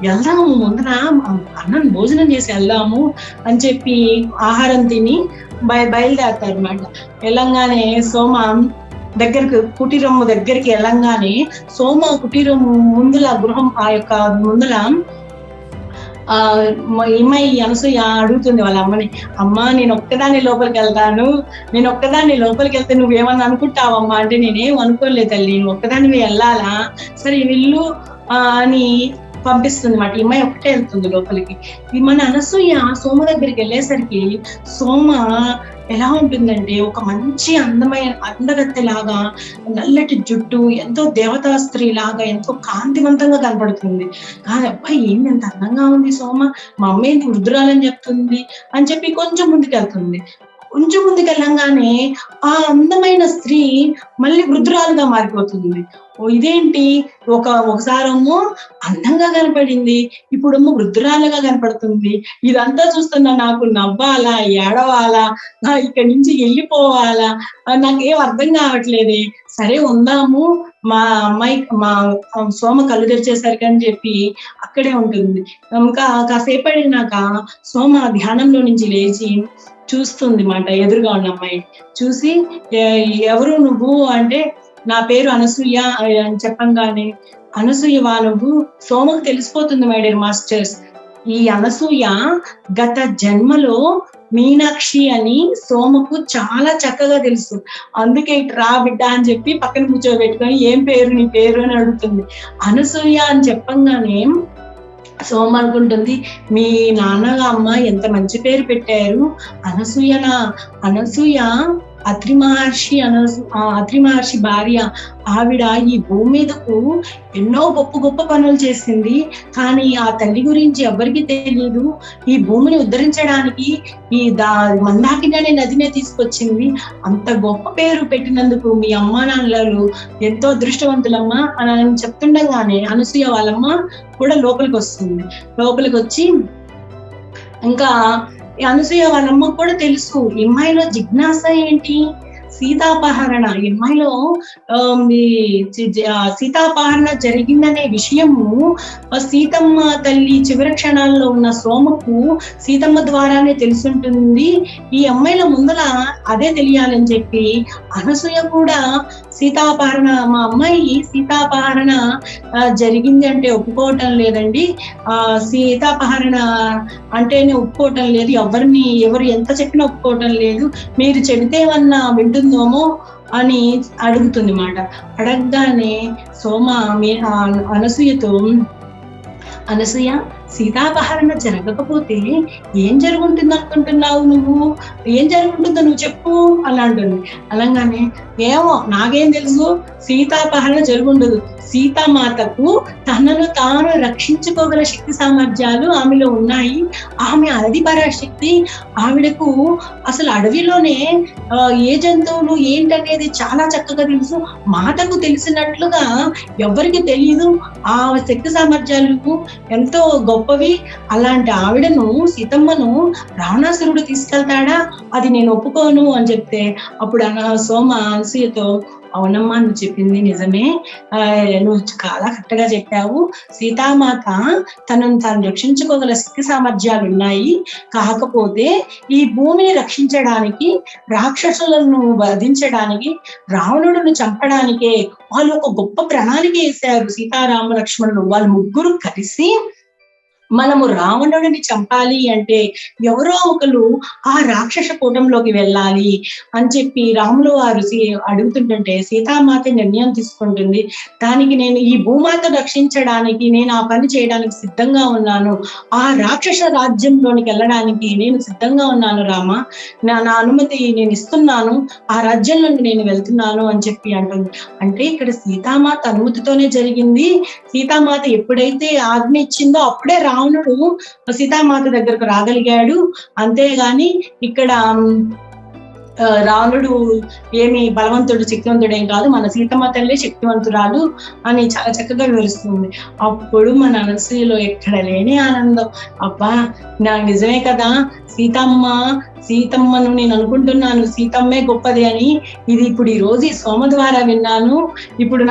వెళ్దాము ముందర అన్నం భోజనం చేసి వెళ్దాము అని చెప్పి ఆహారం తిని బయలుదేరతారు అనమాట. వెళ్ళంగానే సోమ దగ్గరకు కుటీరము దగ్గరికి వెళ్ళంగానే సోమ కుటీరం ముందుల గృహం ఆ యొక్క ముందుల అమ్మాయి అనసూయ అడుగుతుంది వాళ్ళ అమ్మని, అమ్మ నేను ఒక్కదాన్ని లోపలికి వెళ్తాను, నేను ఒక్కదాన్ని లోపలికి వెళ్తే నువ్వేమన్నా అనుకుంటావమ్మా అంటే, నేనేం అనుకోలేదు తల్లి, నువ్వు ఒక్కదాన్ని వెళ్ళాలా, సరే వెళ్ళు అని పంపిస్తుంది అన్నమాట. ఈ అమ్మాయి ఒకటే వెళ్తుంది లోపలికి. మన అనసూయ సోమ దగ్గరికి వెళ్ళేసరికి సోమ ఎలా ఉంటుందంటే ఒక మంచి అందమైన అందగత్తె లాగా, నల్లటి జుట్టు, ఎంతో దేవతా స్త్రీ లాగా ఎంతో కాంతివంతంగా కనపడుతుంది. కానీ అబ్బాయి ఏంటి ఎంత అందంగా ఉంది సోమ, మా అమ్మ ఏంటి వృద్ధురాలని చెప్తుంది అని చెప్పి కొంచెం ముందుకెళ్తుంది. కొంచెం ముందుకెళ్ళంగానే ఆ అందమైన స్త్రీ మళ్ళీ వృద్ధురాలుగా మారిపోతుంది. ఇదేంటి, ఒకసారేమో అందంగా కనపడింది, ఇప్పుడేమో వృద్ధురాలుగా కనపడుతుంది. ఇదంతా చూస్తున్నా నాకు నవ్వాలా, ఏడవాలా, ఇక్కడి నుంచి వెళ్ళిపోవాలా, నాకేం అర్థం కావట్లేదే. సరే ఉందాము, మా అమ్మాయి మా సోమ కళ్ళు తెరిచేసరికి అని చెప్పి అక్కడే ఉంటుంది. ఇంకా కాసేపడినాక సోమ ధ్యానంలో నుంచి లేచి చూస్తుంది మాట ఎదురుగా ఉన్న అమ్మాయి. చూసి ఎవరు నువ్వు అంటే, నా పేరు అనసూయ అని చెప్పంగానే, అనసూయ నువ్వు, సోమకు తెలిసిపోతుంది మై డియర్ మాస్టర్స్, ఈ అనసూయ గత జన్మలో మీనాక్షి అని సోమకు చాలా చక్కగా తెలుసు. అందుకే రా బిడ్డ అని చెప్పి పక్కన కూర్చోబెట్టుకొని ఏం పేరు నీ పేరు అని అడుగుతుంది. అనసూయ అని చెప్పంగానే సోమ అనుకుంటుంది, మీ నాన్నగా అమ్మ ఎంత మంచి పేరు పెట్టారు, అనసూయ అత్రి మహర్షి భార్య. ఆవిడ ఈ భూమి మీదకు ఎన్నో గొప్ప గొప్ప పనులు చేసింది, కానీ ఆ తల్లి గురించి ఎవరికి తెలియదు. ఈ భూమిని ఉద్ధరించడానికి ఈ మందాకిని అనే నదినే తీసుకొచ్చింది. అంత గొప్ప పేరు పెట్టినందుకు మీ అమ్మా నాన్నలు ఎంతో అదృష్టవంతులమ్మా అని చెప్తుండగానే అనసూయ వాళ్ళమ్మ కూడా లోపలికి వస్తుంది. లోపలికి వచ్చి ఇంకా అనసూయ వాళ్ళమ్మ కూడా తెలుసు ఈ అమ్మాయిలో జిజ్ఞాస ఏంటి, సీతాపహరణ, ఈ అమ్మాయిలో సీతాపహరణ జరిగిందనే విషయము సీతమ్మ తల్లి చివరి క్షణాల్లో ఉన్న సోమకు సీతమ్మ ద్వారానే తెలుసుంటుంది. ఈ అమ్మాయిల ముందర అదే తెలియాలని చెప్పి అనసూయ కూడా సీతాపహరణ, మా అమ్మాయి సీతాపహరణ జరిగింది అంటే ఒప్పుకోవటం లేదండి, సీతాపహరణ అంటేనే ఒప్పుకోవటం లేదు, ఎవరు ఎంత చెప్పినా ఒప్పుకోవటం లేదు, మీరు చెబితే ఏమన్నా వింటుందేమో అని అడుగుతుంది మాట. అడగగానే సోమ అనసూయతో, అనసూయ సీతాపహరణ జరగకపోతే ఏం జరుగుంటుంది అనుకుంటున్నావు నువ్వు, ఏం జరుగుంటుందో నువ్వు చెప్పు అని అంటుంది. అనగానే ఏమో నాకేం తెలుసు, సీతాపహరణ జరుగుండదు, సీతామాతకు తనను తాను రక్షించుకోగల శక్తి సామర్థ్యాలు ఆమెలో ఉన్నాయి, ఆమె అది పరాశక్తి, ఆవిడకు అసలు అడవిలోనే ఏ జంతువులు ఏంటనేది చాలా చక్కగా తెలుసు, మాతకు తెలిసినట్లుగా ఎవరికి తెలియదు, ఆ శక్తి సామర్థ్యాలు ఎంతో గొప్పవి. అలాంటి ఆవిడను సీతమ్మను రావణాసురుడు తీసుకెళ్తాడా, అది నేను ఒప్పుకోను అని చెప్తే అప్పుడు సోమ అనసూయతో, అవునమ్మా నువ్వు చెప్పింది నిజమే, నువ్వు చాలా కరెక్ట్గా చెప్పావు, సీతామాత తనను తాను రక్షించుకోగల శక్తి సామర్థ్యాలు ఉన్నాయి, కాకపోతే ఈ భూమిని రక్షించడానికి, రాక్షసులను వధించడానికి, రావణుడిని చంపడానికే వాళ్ళు ఒక గొప్ప ప్రణాళిక వేశారు. సీతారామ లక్ష్మణులు వాళ్ళు ముగ్గురు కలిసి మనము రావణుడిని చంపాలి అంటే ఎవరో ఒకరు ఆ రాక్షస కూటంలోకి వెళ్ళాలి అని చెప్పి రాములు వారు అడుగుతుంటే సీతామాత నిర్ణయం తీసుకుంటుంది. దానికి నేను ఈ భూమాత రక్షించడానికి నేను ఆ పని చేయడానికి సిద్ధంగా ఉన్నాను, ఆ రాక్షస రాజ్యంలోనికి వెళ్ళడానికి నేను సిద్ధంగా ఉన్నాను రామ, నా అనుమతి నేను ఇస్తున్నాను, ఆ రాజ్యంలోకి నేను వెళ్తున్నాను అని చెప్పి అంటుంది. అంటే ఇక్కడ సీతామాత అనుమతితోనే జరిగింది. సీతామాత ఎప్పుడైతే ఆజ్ఞ ఇచ్చిందో అప్పుడే రావణుడు సీతామాత దగ్గరకు రాగలిగాడు. అంతేగాని ఇక్కడ రావణుడు ఏమి బలవంతుడు శక్తివంతుడు ఏం కాదు, మన సీతమ్మ తల్లి శక్తివంతురాలు అని చాలా చక్కగా వివరిస్తుంది. అప్పుడు మన మనసులో ఎక్కడ లేని ఆనందం, అబ్బా నాకు నిజమే కదా, సీతమ్మను నేను అనుకుంటున్నాను సీతమ్మే గొప్పది అని, ఇది ఇప్పుడు ఈ రోజు ఈ సోమ ద్వారా విన్నాను. ఇప్పుడు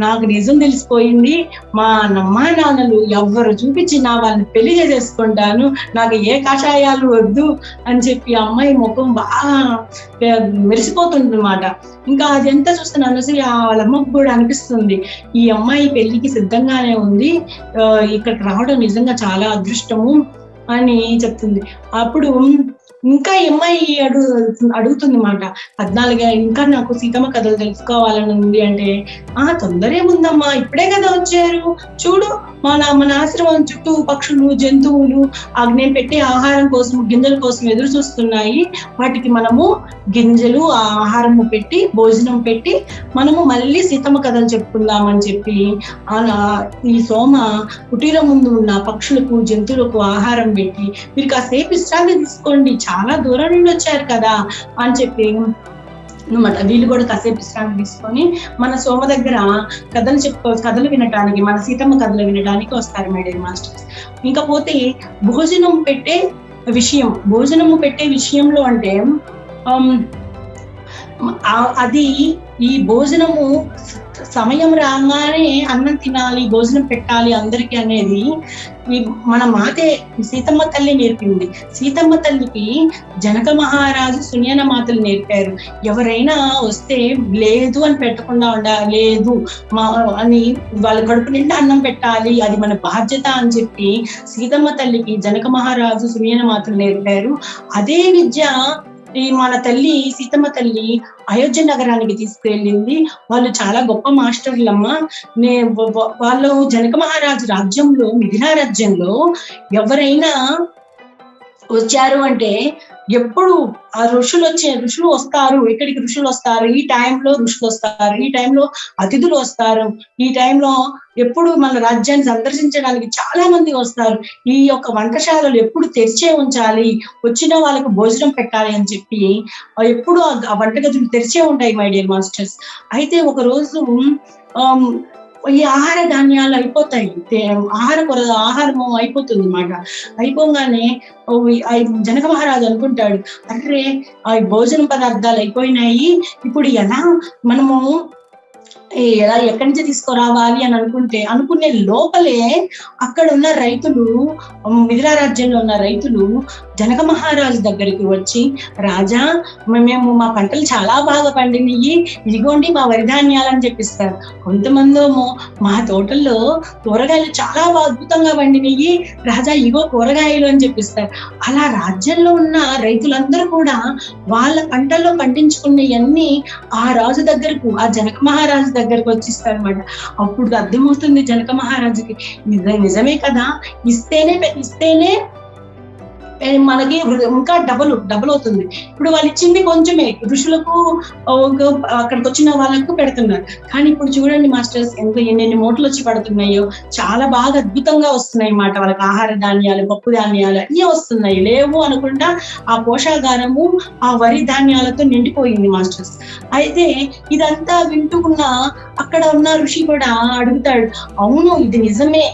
నాకు నిజం తెలిసిపోయింది. మా అమ్మా నాన్నలు ఎవ్వరు చూపించినా వాళ్ళని పెళ్లి చేసేసుకుంటాను, నాకు ఏ కషాయాలు వద్దు అని చెప్పి అమ్మాయి ముఖం బాగా మెరిసిపోతుంది అన్నమాట. ఇంకా అది ఎంత చూస్తున్న అనసూయ వాళ్ళ అమ్మకు కూడా అనిపిస్తుంది, ఈ అమ్మాయి పెళ్లికి సిద్ధంగానే ఉంది, ఇక్కడికి రావడం నిజంగా చాలా అదృష్టము అని చెప్తుంది. అప్పుడు ఇంకా అమ్మాయి అడుగుతుంది మాట 14 ఇంకా నాకు సీతమ్మ కథలు తెలుసుకోవాలని ఉంది అంటే, తొందరేముందమ్మా, ఇప్పుడే కదా వచ్చారు, చూడు మన ఆశ్రమం చుట్టూ పక్షులు జంతువులు నేను పెట్టే ఆహారం కోసం గింజల కోసం ఎదురు చూస్తున్నాయి, వాటికి మనము గింజలు ఆహారము పెట్టి భోజనం పెట్టి మనము మళ్ళీ సీతమ్మ కథలు చెప్పుకుందామని చెప్పి ఈ సోమ కుటీరం ముందు ఉన్న పక్షులకు జంతువులకు ఆహారం పెట్టి, మీరు కాసేపు విశ్రాంతి తీసుకోండి, చాలా దూరం నుండి వచ్చారు కదా అని చెప్పి అనమాట. వీళ్ళు కూడా కాసేపు విశ్రాంతి తీసుకొని మన సోమ దగ్గర కథలు వినటానికి, మన సీతమ్మ కథలు వినడానికి వస్తారు మై డియర్ మాస్టర్స్. ఇంకా పోతే భోజనము పెట్టే విషయంలో అంటే అది ఈ భోజనము సమయం రాగానే అన్నం తినాలి, భోజనం పెట్టాలి అందరికీ అనేది మన మాతే సీతమ్మ తల్లి నేర్పింది. సీతమ్మ తల్లికి జనక మహారాజు సునియన మాతలు నేర్పారు. ఎవరైనా వస్తే లేదు అని పెట్టకుండా లేదు అని వాళ్ళ కడుపు నిండా అన్నం పెట్టాలి, అది మన బాధ్యత అని చెప్పి సీతమ్మ తల్లికి జనక మహారాజు సునియన మాతలు నేర్పారు. అదే విద్య మన తల్లి సీతమ్మ తల్లి అయోధ్య నగరానికి తీసుకువెళ్ళింది. వాళ్ళు చాలా గొప్ప మాస్టర్లమ్మా. వాళ్ళు జనక మహారాజు రాజ్యంలో, మిథిలా రాజ్యంలో ఎవరైనా వచ్చారు అంటే ఎప్పుడు ఆ ఋషులు వస్తారు, ఇక్కడికి ఋషులు వస్తారు, ఈ టైంలో ఋషులు వస్తారు, ఈ టైంలో అతిథులు వస్తారు, ఈ టైంలో ఎప్పుడు మన రాజ్యాన్ని సందర్శించడానికి చాలా మంది వస్తారు, ఈ యొక్క వంటశాలలు ఎప్పుడు తెరిచే ఉంచాలి, వచ్చిన వాళ్ళకు భోజనం పెట్టాలి అని చెప్పి ఎప్పుడు ఆ వంటగదులు తెరిచే ఉంటాయి మై డియర్ మాస్టర్స్. అయితే ఒక రోజు ఈ ఆహార ధాన్యాలు అయిపోతాయి, ఆహారము అయిపోతుంది అన్నమాట. అయిపోగానే జనక మహారాజు అనుకుంటాడు, అర్రే ఆ భోజన పదార్థాలు అయిపోయినాయి, ఇప్పుడు ఎలా మనము ఎక్కడి నుంచి తీసుకురావాలి అని అనుకునే లోపలే అక్కడ ఉన్న రైతులు, మిథిలా రాజ్యంలో ఉన్న రైతులు జనక మహారాజు దగ్గరికి వచ్చి, రాజా మేము మా పంటలు చాలా బాగా పండినవి, ఇదిగోండి మా వరిధాన్యాలని చెప్పిస్తారు. కొంతమందేమో మా తోటల్లో కూరగాయలు చాలా అద్భుతంగా పండినవి, రాజా ఇగో కూరగాయలు అని చెప్పిస్తారు. అలా రాజ్యంలో ఉన్న రైతులందరూ కూడా వాళ్ళ పంటల్లో పండించుకున్నవన్నీ ఆ రాజు దగ్గరకు, ఆ జనక మహారాజు దగ్గరకు వచ్చిస్తారు అనమాట. అప్పుడు అర్థమవుతుంది జనక మహారాజుకి, నిజమే కదా, ఇస్తేనే మనకి ఇంకా డబుల్ అవుతుంది. ఇప్పుడు వాళ్ళు ఇచ్చింది కొంచెమే, ఋషులకు అక్కడికి వచ్చిన వాళ్ళకు పెడుతున్నారు. కానీ ఇప్పుడు చూడండి మాస్టర్స్, ఎన్ని మూటలు వచ్చి పడుతున్నాయో, చాలా బాగా అద్భుతంగా వస్తున్నాయి అన్నమాట. వాళ్ళకి ఆహార ధాన్యాలు, పప్పు ధాన్యాలు అన్నీ వస్తున్నాయి. లేవు అనుకుంటా ఆ పోషాగారము ఆ వరి ధాన్యాలతో నిండిపోయింది మాస్టర్స్. అయితే ఇదంతా వింటున్న అక్కడ ఉన్న ఋషి కూడా అడుగుతాడు, అవును ఇది నిజమే,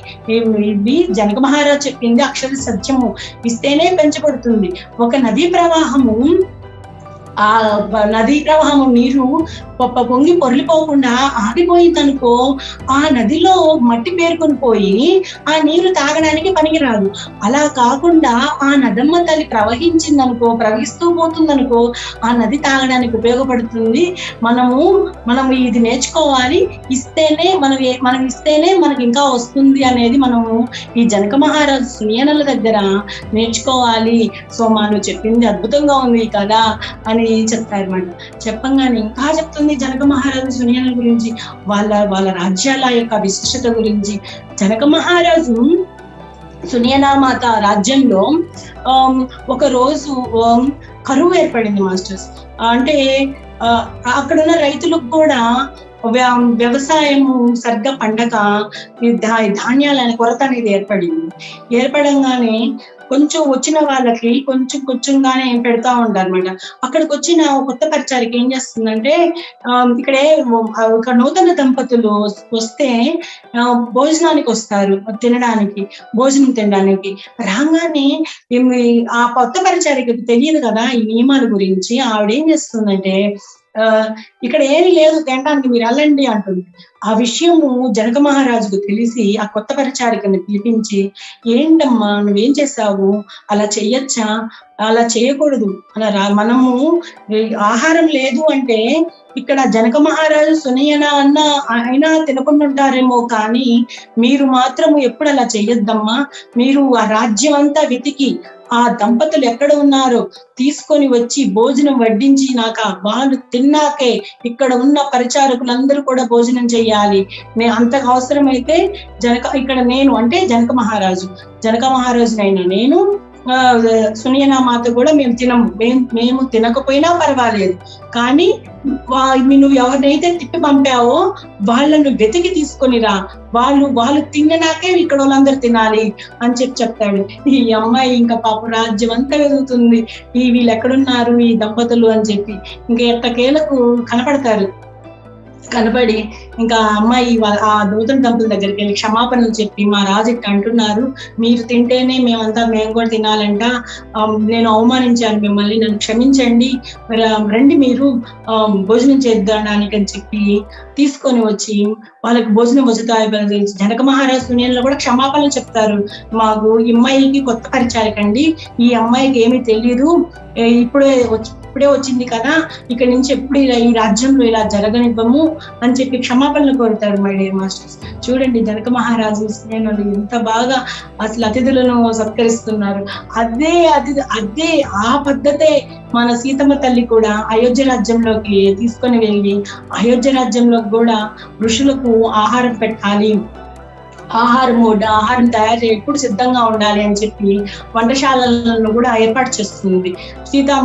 ఇది జనక మహారాజ్ చెప్పింది అక్షర సత్యము, ఇస్తేనే పెంచబడుతుంది. ఒక నదీ ప్రవాహము ఆ నదీ ప్రవాహం నీరు పొంగి పొరలిపోకుండా ఆగిపోయిందనుకో, ఆ నదిలో మట్టి పేరుకొని పోయి ఆ నీరు తాగడానికి పనికిరాదు. అలా కాకుండా ఆ నదమ్మ తల్లి ప్రవహించిందనుకో, ప్రవహిస్తూ పోతుందనుకో, ఆ నది తాగడానికి ఉపయోగపడుతుంది. మనం ఇది నేర్చుకోవాలి, ఇస్తేనే మనం ఇస్తేనే మనకి ఇంకా వస్తుంది అనేది మనము ఈ జనక మహారాజు సునియనల దగ్గర నేర్చుకోవాలి. సో మనం చెప్పింది అద్భుతంగా ఉంది కదా అని చెప్తారన్నమాట. చెప్పంగానే ఇంకా చెప్తుంది జనక మహారాజు సునియనల గురించి, వాళ్ళ రాజ్యాల యొక్క విశిష్టత గురించి. జనక మహారాజు సునియనామాత రాజ్యంలో ఒక రోజు కరువు ఏర్పడింది మాస్టర్స్. అంటే అక్కడున్న రైతులకు కూడా వ్యవసాయము సరిగ్గా పండగ ధాన్యాల కొరత అనేది ఏర్పడంగానే కొంచెం వచ్చిన వాళ్ళకి కొంచెంగానే పెడతా ఉంటారు అనమాట. అక్కడికి వచ్చిన కొత్త పరిచారికి ఏం చేస్తుందంటే, ఇక్కడ నూతన దంపతులు వస్తే భోజనానికి వస్తారు, భోజనం తినడానికి రాగానే ఆ కొత్త పరిచారికి తెలియదు కదా ఈ నియమాల గురించి. ఆవిడేం చేస్తుందంటే, ఇక్కడ ఏమీ లేదు తినడానికి, మీరు వెళ్ళండి అంటుంది. ఆ విషయము జనక మహారాజుకు తెలిసి ఆ కొత్త పరిచారికని పిలిపించి, ఏంటమ్మా నువ్వేం చేసావు, అలా చెయ్యొచ్చా, అలా చేయకూడదు, అలా మనము ఆహారం లేదు అంటే ఇక్కడ జనక మహారాజు సునియన అయినా తినకుండా ఉంటారేమో, కానీ మీరు మాత్రం ఎప్పుడు అలా చెయ్యొద్దమ్మా. మీరు ఆ రాజ్యం అంతా వెతికి ఆ దంపతులు ఎక్కడ ఉన్నారో తీసుకొని వచ్చి భోజనం వడ్డించి వాళ్ళు తిన్నాకే ఇక్కడ ఉన్న పరిచారకులందరూ కూడా భోజనం చెయ్యాలి. అంతకు అవసరమైతే ఇక్కడ నేను అంటే జనక మహారాజునైనా నేను సునియనా మాత కూడా మేము తినకపోయినా పర్వాలేదు, కానీ నువ్వు ఎవరినైతే తిప్పి పంపావో వాళ్ళను వెతికి తీసుకొని రా, వాళ్ళు తిన్ననాకే ఇక్కడ వాళ్ళందరూ తినాలి అని చెప్తాడు. ఈ అమ్మాయి ఇంకా పాప రాజ్యం అంతా వెతుకుతుంది, వీళ్ళు ఎక్కడున్నారు ఈ దంపతులు అని చెప్పి. ఇంకా ఎట్టకేలకు కనపడి ఇంకా అమ్మాయి ఆ నూతన దంపతుల దగ్గరికి వెళ్ళి క్షమాపణలు చెప్పి, మా రాజు ఇట్లా అంటున్నారు, మీరు తింటేనే మేము కూడా తినాలంట, నేను అవమానించాను మిమ్మల్ని, నన్ను క్షమించండి, రండి మీరు భోజనం చేద్దానికి అని చెప్పి తీసుకొని వచ్చి వాళ్ళకి భోజనం వసతి జనక మహారాజు సునియనలో కూడా క్షమాపణలు చెప్తారు. మాకు ఈ అమ్మాయికి కొత్త పరిచారికండి, ఈ అమ్మాయికి ఏమీ తెలియదు, ఇప్పుడే వచ్చింది కదా, ఇక్కడి నుంచి ఎప్పుడు ఈ రాజ్యంలో ఇలా జరగనివ్వము అని చెప్పి క్షమాపణలు కోరుతారు. మై డియర్ మాస్టర్స్, చూడండి జనక మహారాజు సునియనలు ఎంత బాగా అసలు అతిథులను సత్కరిస్తున్నారు. అదే ఆ పద్ధతే మన సీతమ్మ తల్లి కూడా అయోధ్య రాజ్యంలోకి తీసుకొని వెళ్ళి, అయోధ్య రాజ్యంలో కూడా ఋషులకు ఆహారం పెట్టాలి, ఆహారం తయారు ఎప్పుడు సిద్ధంగా ఉండాలి అని చెప్పి వంటశాలలను కూడా ఏర్పాటు చేస్తుంది.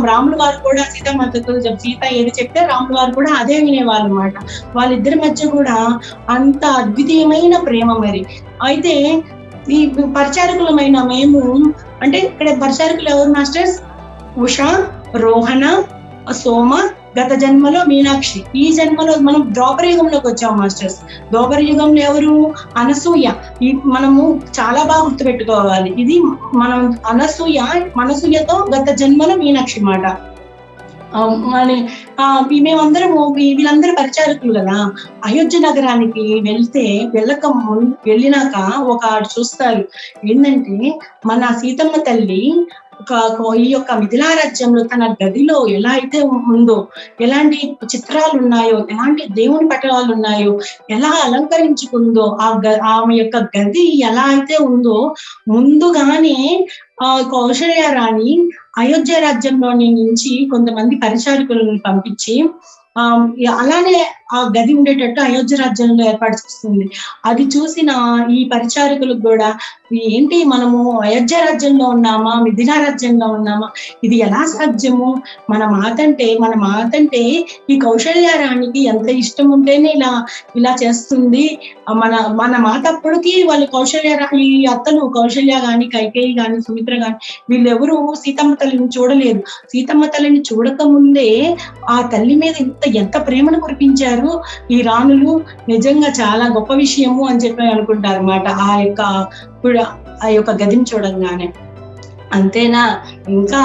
రాములు వారు కూడా సీతామాతతో సీత ఏది చెప్తే రాములు వారు కూడా అదే వినేవాళ్ళు అన్నమాట. వాళ్ళిద్దరి మధ్య కూడా అంత అద్వితీయమైన ప్రేమ. మరి అయితే ఈ పరిచారకులమైన మేము అంటే ఇక్కడ పరిచారకులు ఎవరు మాస్టర్స్? ఉష, రోహణ, సోమ, గత జన్మలో మీనాక్షి, ఈ జన్మలో మనం ద్వాపర యుగంలోకి వచ్చాం మాస్టర్స్. ద్వాపర యుగంలో ఎవరు? అనసూయ. మనము చాలా బాగా గుర్తుపెట్టుకోవాలి, ఇది మనం అనసూయతో గత జన్మలో మీనాక్షి మాట. మేమందరము వీళ్ళందరూ పరిచారకులు కదా. అయోధ్య నగరానికి వెళ్ళినాక ఒక చూస్తారు ఏంటంటే, మన సీతమ్మ తల్లి ఈ యొక్క మిథిలా రాజ్యంలో తన గదిలో ఎలా అయితే ఉందో, ఎలాంటి చిత్రాలు ఉన్నాయో, ఎలాంటి దేవుని పటాలు ఉన్నాయో, ఎలా అలంకరించుకుందో, ఆమె యొక్క గది ఎలా అయితే ఉందో, ముందుగానే కౌశల్య రాణి అయోధ్య రాజ్యంలోని నుంచి కొంతమంది పరిచారకులను పంపించి అలానే ఆ గది ఉండేటట్టు అయోధ్య రాజ్యంలో ఏర్పాటు చేస్తుంది. అది చూసిన ఈ పరిచారకులకు కూడా ఏంటి, మనము అయోధ్య రాజ్యంలో ఉన్నామా, మిథిలా రాజ్యంలో ఉన్నామా, ఇది ఎలా సాధ్యము, మన మాత అంటే ఈ కౌశల్య రాణికి ఎంత ఇష్టం ఉంటేనే ఇలా చేస్తుంది. మన మాత అప్పటికి వాళ్ళు ఈ అత్తలు కౌశల్య గాని, కైకేయి గాని, సుమిత్ర గాని వీళ్ళెవరూ సీతమ్మ తల్లిని చూడలేదు. సీతమ్మ తల్లిని చూడక ముందే ఆ తల్లి మీద ఎంత ప్రేమను కురిపించారు ఈ రాణులు. నిజంగా చాలా గొప్ప విషయము అని చెప్పి అనుకుంటారు అన్నమాట ఆ యొక్క గదిని చూడంగానే. అంతేనా, ఇంకా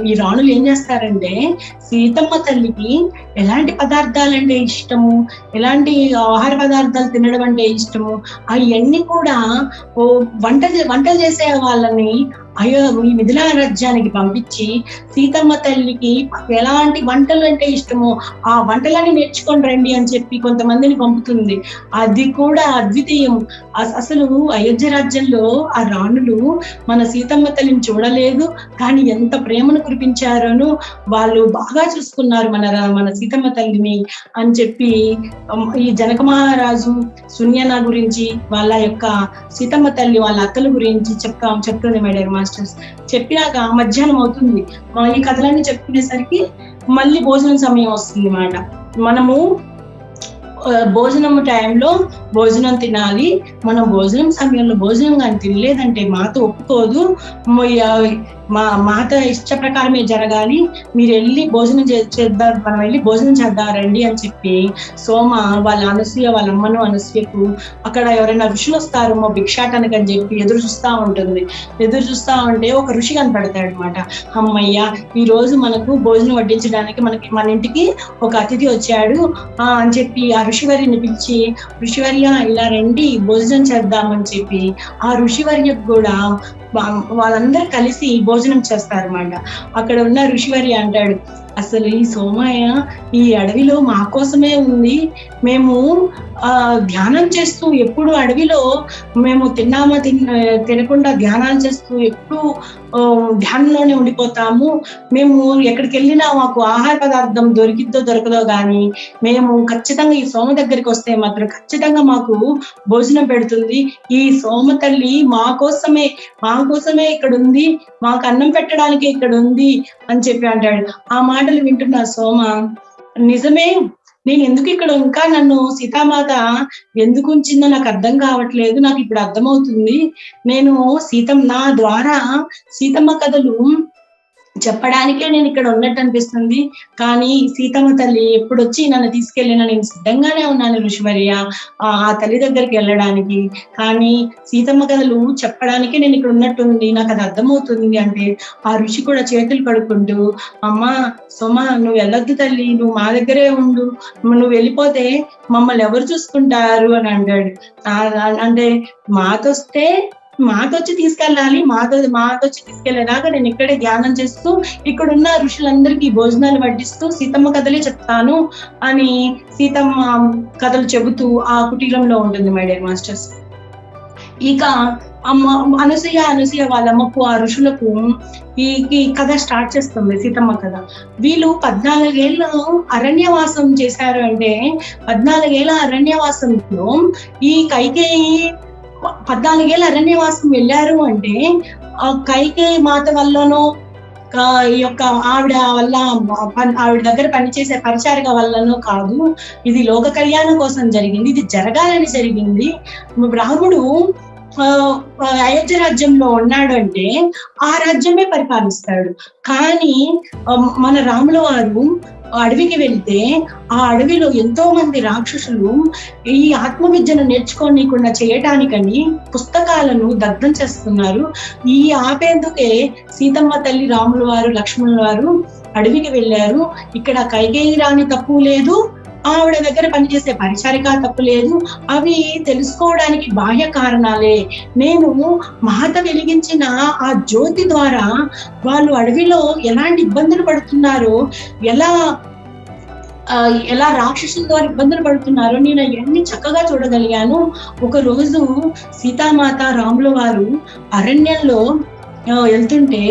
ఈ రాణులు ఏం చేస్తారంటే సీతమ్మ తల్లికి ఎలాంటి పదార్థాలంటే ఇష్టము, ఎలాంటి ఆహార పదార్థాలు తినడం అంటే ఇష్టము, అవన్నీ కూడా వంటలు చేసే వాళ్ళని ఈ మిథిలా రాజ్యానికి పంపించి సీతమ్మ తల్లికి ఎలాంటి వంటలు అంటే ఇష్టమో ఆ వంటలని నేర్చుకొని రండి అని చెప్పి కొంతమందిని పంపుతుంది. అది కూడా అద్వితీయం. అసలు అయోధ్య రాజ్యంలో ఆ రాణులు మన సీతమ్మ తల్లిని చూడలేదు, కానీ ఎంత ప్రేమను కురిపించారోను, వాళ్ళు బాగా చూసుకున్నారు మన సీతమ్మ తల్లిని అని చెప్పి ఈ జనక మహారాజు సున్యన గురించి, వాళ్ళ యొక్క సీతమ్మ తల్లి వాళ్ళ అత్తల గురించి చెప్తుంది మేడం మాస్టర్స్. చెప్పినాక మధ్యాహ్నం అవుతుంది. ఈ కథలన్నీ చెప్పుకునేసరికి మళ్ళీ భోజనం సమయం వస్తుంది అన్నమాట. మనము భోజనం టైంలో భోజనం తినాలి. మనం భోజనం సమయంలో భోజనం కానీ తినలేదంటే మాత ఒప్పుకోదు, మాత ఇష్ట ప్రకారమే జరగాలి, మీరు వెళ్ళి భోజనం చేద్దాం, మనం వెళ్ళి భోజనం చేద్దారండి అని చెప్పి సోమ వాళ్ళ అనసూయ, వాళ్ళ అమ్మను అనసూయకు అక్కడ ఎవరైనా ఋషులు వస్తారేమో భిక్షాటనకి అని చెప్పి ఎదురు చూస్తూ ఉంటుంది. ఎదురు చూస్తూ ఉంటే ఒక ఋషి కనపడతాడు అనమాట. అమ్మయ్య, ఈ రోజు మనకు భోజనం వడ్డించడానికి మన ఇంటికి ఒక అతిథి వచ్చాడు అని చెప్పి ఆ ఋషివర్యని పిలిచి, ఋషివర్య ఇలా రండి భోజనం చేద్దామని చెప్పి ఆ ఋషివర్యకు కూడా వాళ్ళందరూ కలిసి భోజనం చేస్తారన్నమాట. అక్కడ ఉన్న ఋషివర్య అంటాడు, అసలు ఈ సోమయ్య ఈ అడవిలో మా కోసమే ఉంది, మేము ధ్యానం చేస్తూ ఎప్పుడు అడవిలో మేము తినకుండా ధ్యానాలు చేస్తూ ఎప్పుడు ధ్యానంలోనే ఉండిపోతాము. మేము ఎక్కడికి వెళ్ళినా మాకు ఆహార పదార్థం దొరకదో కానీ మేము ఖచ్చితంగా ఈ సోమ దగ్గరికి వస్తే మాత్రం ఖచ్చితంగా మాకు భోజనం పెడుతుంది. ఈ సోమ తల్లి మా కోసమే ఇక్కడ ఉంది, మాకు అన్నం పెట్టడానికి ఇక్కడ ఉంది అని చెప్పి అంటాడు. ఆ మాటలు వింటున్న సోమ, నిజమే, నేను ఎందుకు ఇక్కడ ఇంకా నన్ను సీతామాత ఎందుకు ఉంచిందో నాకు అర్థం కావట్లేదు, నాకు ఇప్పుడు అర్థమవుతుంది. నేను నా ద్వారా సీతమ్మ కథలు చెప్పడానికే నేను ఇక్కడ ఉన్నట్టు అనిపిస్తుంది. కానీ సీతమ్మ తల్లి ఎప్పుడొచ్చి నన్ను తీసుకెళ్ళినా నేను సిద్ధంగానే ఉన్నాను ఋషివర్య ఆ తల్లి దగ్గరికి వెళ్ళడానికి, కానీ సీతమ్మ కథలు చెప్పడానికే నేను ఇక్కడ ఉన్నట్టుంది, నాకు అది అర్థమవుతుంది అంటే ఆ ఋషి కూడా చేతులు కడుక్కుంటూ, అమ్మా సోమ, నువ్వు వెళ్ళొద్దు తల్లి, నువ్వు మా దగ్గరే ఉండు, నువ్వు వెళ్ళిపోతే మమ్మల్ని ఎవరు చూసుకుంటారు అని అంటాడు. అంటే మాతొచ్చి తీసుకెళ్ళాలి, మాతొచ్చి తీసుకెళ్ళేలాగా నేను ఇక్కడే ధ్యానం చేస్తూ ఇక్కడున్న ఋషులందరికీ భోజనాలు వడ్డిస్తూ సీతమ్మ కథలే చెప్తాను అని సీతమ్మ కథలు చెబుతూ ఆ కుటీరంలో ఉంటుంది మై డియర్ మాస్టర్స్. ఇక అనసూయ వాళ్ళ అమ్మకు ఆ ఋషులకు ఈ కథ స్టార్ట్ చేస్తుంది, సీతమ్మ కథ. వీళ్ళు 14 ఏళ్ళు అరణ్యవాసం చేశారు. అంటే 14 ఏళ్ళ అరణ్యవాసంలో ఈ కైకేయి 14 ఏళ్ళ అరణ్యవాసం వెళ్ళారు అంటే కైకేయి మాత వల్లనో ఈ యొక్క ఆవిడ దగ్గర పనిచేసే పరిచారిక వల్లనో కాదు, ఇది లోక కళ్యాణం కోసం జరిగింది, ఇది జరగాలని జరిగింది. రాముడు అయోధ్య రాజ్యంలో ఉన్నాడు అంటే ఆ రాజ్యమే పరిపాలిస్తాడు. కానీ మన రాముల వారు అడవికి వెళ్తే ఆ అడవిలో ఎంతో మంది రాక్షసులు ఈ ఆత్మవిద్యను నేర్చుకోనీయకుండా చేయటానికని పుస్తకాలను దగ్ధం చేస్తున్నారు. ఈ ఆపేందుకే సీతమ్మ తల్లి, రాముల వారు, లక్ష్మణుల వారు అడవికి వెళ్ళారు. ఇక్కడ కైకేయి రాణి తప్పు లేదు, ఆవిడ దగ్గర పనిచేసే పరిచారిక తప్పు లేదు, అవి తెలుసుకోవడానికి బాహ్య కారణాలే. నేను మాత వెలిగించిన ఆ జ్యోతి ద్వారా వాళ్ళు అడవిలో ఎలాంటి ఇబ్బందులు పడుతున్నారో, ఎలా రాక్షసుల ద్వారా ఇబ్బందులు పడుతున్నారో నేను అవన్నీ చక్కగా చూడగలిగాను. ఒక రోజు సీతామాత, రాముల వారు అరణ్యంలో వెళ్తుంటే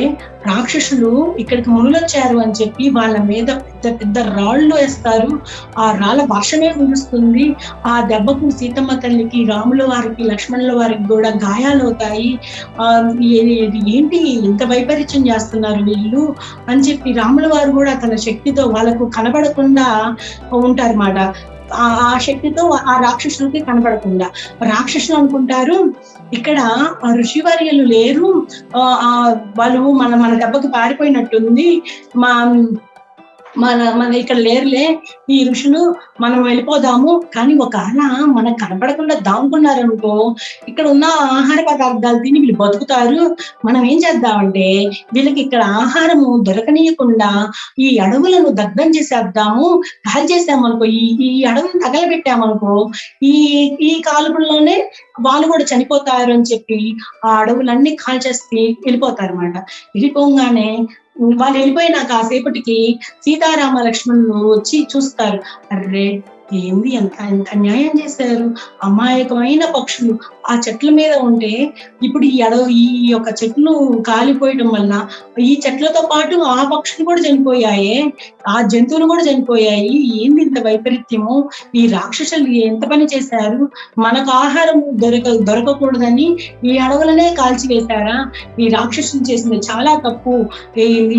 రాక్షసులు ఇక్కడికి మునులొచ్చారు అని చెప్పి వాళ్ళ మీద పెద్ద పెద్ద రాళ్ళు వేస్తారు. ఆ రాళ్ళ వర్షమే కురుస్తుంది. ఆ దెబ్బకు సీతమ్మ తల్లికి, రాముల వారికి, లక్ష్మణుల వారికి కూడా గాయాలవుతాయి. ఏంటి ఇంత వైపరీత్యం చేస్తున్నారు వీళ్ళు అని చెప్పి రాముల వారు కూడా తన శక్తితో వాళ్ళకు కనబడకుండా ఉంటారన్నమాట. ఆ శక్తితో ఆ రాక్షసులకి కనపడకుండా రాక్షసులు అనుకుంటారు ఇక్కడ ఆ ఋషివర్యులు లేరు, వాళ్ళు మన దెబ్బకి పారిపోయినట్టుంది, మన ఇక్కడ లేరులే ఈ ఋషులు, మనం వెళ్ళిపోదాము. కానీ ఒకవేళ మనకు కనపడకుండా దాముకున్నారనుకో, ఇక్కడ ఉన్న ఆహార పదార్థాలు తిని వీళ్ళు బతుకుతారు. మనం ఏం చేద్దామంటే వీళ్ళకి ఇక్కడ ఆహారము దొరకనీయకుండా ఈ అడవులను దగ్ధం చేసేద్దాము, కాల్ చేసామనుకో, ఈ అడవులను తగలబెట్టామనుకో, ఈ ఈ కాలంలోనే వాళ్ళు కూడా చనిపోతారు అని చెప్పి ఆ అడవులన్నీ కాల్ చేసి వెళ్ళిపోతారు అనమాట. వెళ్ళిపోగానే వాళ్ళు వెళ్ళిపోయినా కాసేపటికి సీతారామ లక్ష్మణులు వచ్చి చూస్తారు. అర్రే ఏంది ఎంత ఎంత అన్యాయం చేశారు, అమాయకమైన పక్షులు ఆ చెట్ల మీద ఉంటే ఇప్పుడు ఈ యొక్క చెట్లు కాలిపోయడం వల్ల ఈ చెట్లతో పాటు ఆ పక్షులు కూడా చనిపోయాయి, ఆ జంతువులు కూడా చనిపోయాయి. ఏంది ఇంత వైపరీత్యము, ఈ రాక్షసులు ఎంత పని చేశారు, మనకు ఆహారం దొరకకూడదని ఈ అడవులనే కాల్చివేశారా, ఈ రాక్షసులు చేసింది చాలా తప్పు,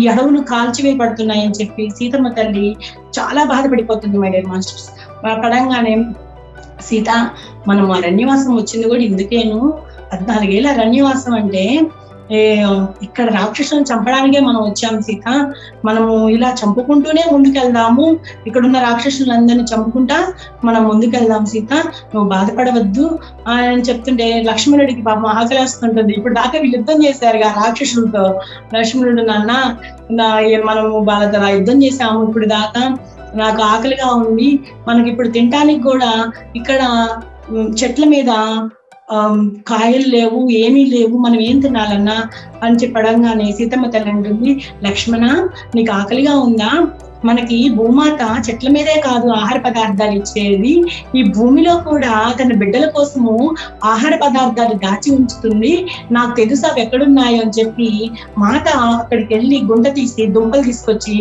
ఈ అడవులు కాల్చివేయబడుతున్నాయని చెప్పి సీతమ్మ తల్లి చాలా బాధపడిపోతుంది మై డియర్ మాస్టర్స్. పడంగానే సీత మనం అరణ్యవాసం వచ్చింది కూడా ఇందుకేను, 14 ఏళ్ళ అరణ్యవాసం అంటే ఇక్కడ రాక్షసులను చంపడానికే మనం వచ్చాము సీత, మనము ఇలా చంపుకుంటూనే ముందుకెళ్దాము, ఇక్కడున్న రాక్షసులందరినీ చంపుకుంటా మనం ముందుకెళ్దాం సీత, నువ్వు బాధపడవద్దు అని చెప్తుంటే లక్ష్మణుడికి పాపం ఆకలేస్తుంటుంది. ఇప్పుడు దాకా వీళ్ళు యుద్ధం చేశారు రాక్షసులతో. లక్ష్మణుడు, మనము వాళ్ళతో యుద్ధం చేశాము, ఇప్పుడు దాకా నాకు ఆకలిగా ఉంది, మనకి ఇప్పుడు తినటానికి కూడా ఇక్కడ చెట్ల మీద కాయలు లేవు, ఏమీ లేవు, మనం ఏం తినాలన్నా అని చెప్పడంగానే సీతమ్మ తల్లి అంటుంది, లక్ష్మణ నీకు ఆకలిగా ఉందా, మనకి భూమాత చెట్ల మీదే కాదు ఆహార పదార్థాలు ఇచ్చేది, ఈ భూమిలో కూడా తన బిడ్డల కోసము ఆహార పదార్థాలు దాచి ఉంచుతుంది, నాకు తెలుసు అవి ఎక్కడున్నాయో అని చెప్పి మాత అక్కడికి వెళ్ళి గుంట తీసి దుంపలు తీసుకొచ్చి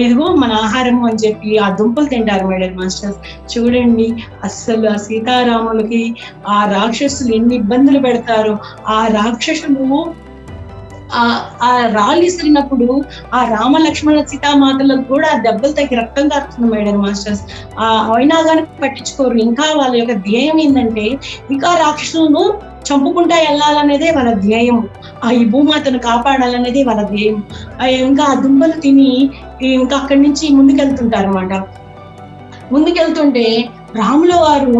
ఇదిగో మన ఆహారము అని చెప్పి ఆ దుంపలు తింటారు మేడం మాస్టర్స్. చూడండి అస్సలు ఆ సీతారాములకి ఆ రాక్షసులు ఎన్ని ఇబ్బందులు పెడతారు. ఆ రాక్షసులు ఆ రాళ్ళు ఇసిరినప్పుడు ఆ రామ లక్ష్మణ సీతామాతలకు కూడా దెబ్బలు తగ్గి రక్తం కారుతుంది మేడం మాస్టర్స్. అయినా కానీ పట్టించుకోరు. ఇంకా వాళ్ళ యొక్క ధ్యేయం ఏంటంటే ఇంకా రాక్షసులను చంపుకుంటా వెళ్ళాలనేదే వాళ్ళ ధ్యేయం, ఈ భూమాతను కాపాడాలనేదే వాళ్ళ ధ్యేయం. ఇంకా ఆ దుంపలు తిని ఇంకా అక్కడి నుంచి ముందుకెళ్తుంటారు అనమాట. ముందుకెళ్తుంటే రాముల వారు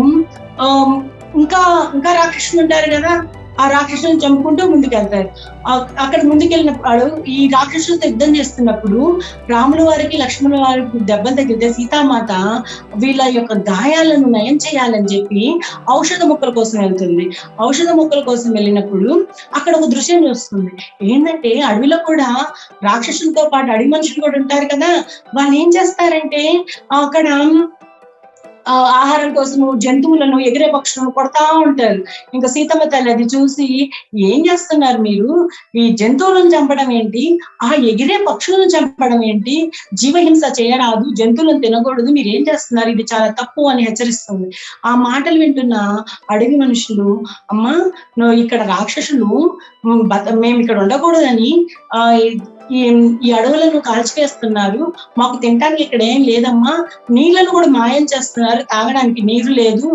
ఇంకా ఇంకా రాక్షసులు ఉంటారు కదా, ఆ రాక్షసులను చంపుకుంటూ ముందుకెళ్తారు. అక్కడ ముందుకెళ్ళినప్పుడు ఈ రాక్షసులతో యుద్ధం చేస్తున్నప్పుడు రాముల వారికి లక్ష్మణుల వారికి దెబ్బలు తగిలితే సీతామాత వీళ్ళ యొక్క గాయాలను నయం చేయాలని చెప్పి ఔషధ మొక్కల కోసం వెళ్తుంది. ఔషధ మొక్కల కోసం వెళ్ళినప్పుడు అక్కడ ఒక దృశ్యం చూస్తుంది. ఏంటంటే అడవిలో కూడా రాక్షసులతో పాటు అడవి మనుషులు కూడా ఉంటారు కదా, వాళ్ళు ఏం చేస్తారంటే అక్కడ ఆహారం కోసము జంతువులను ఎగిరే పక్షులను కొడతా ఉంటారు. ఇంకా సీతమ్మ తల్లి అది చూసి ఏం చేస్తున్నారు మీరు, ఈ జంతువులను చంపడం ఏంటి, ఆ ఎగిరే పక్షులను చంపడం ఏంటి, జీవహింస చేయరాదు, జంతువులను తినకూడదు, మీరు ఏం చేస్తున్నారు, ఇది చాలా తప్పు అని హెచ్చరిస్తుంది. ఆ మాటలు వింటున్న అడవి మనుషులు, అమ్మా నువ్వు ఇక్కడ రాక్షసులు మేము ఇక్కడ ఉండకూడదని ఈ అడవులను కాల్చివేస్తున్నారు, మాకు తినడానికి ఇక్కడ ఏం లేదమ్మా, నీళ్లను కూడా మాయం చేస్తున్నారు, తాగడానికి నీరు లేదు,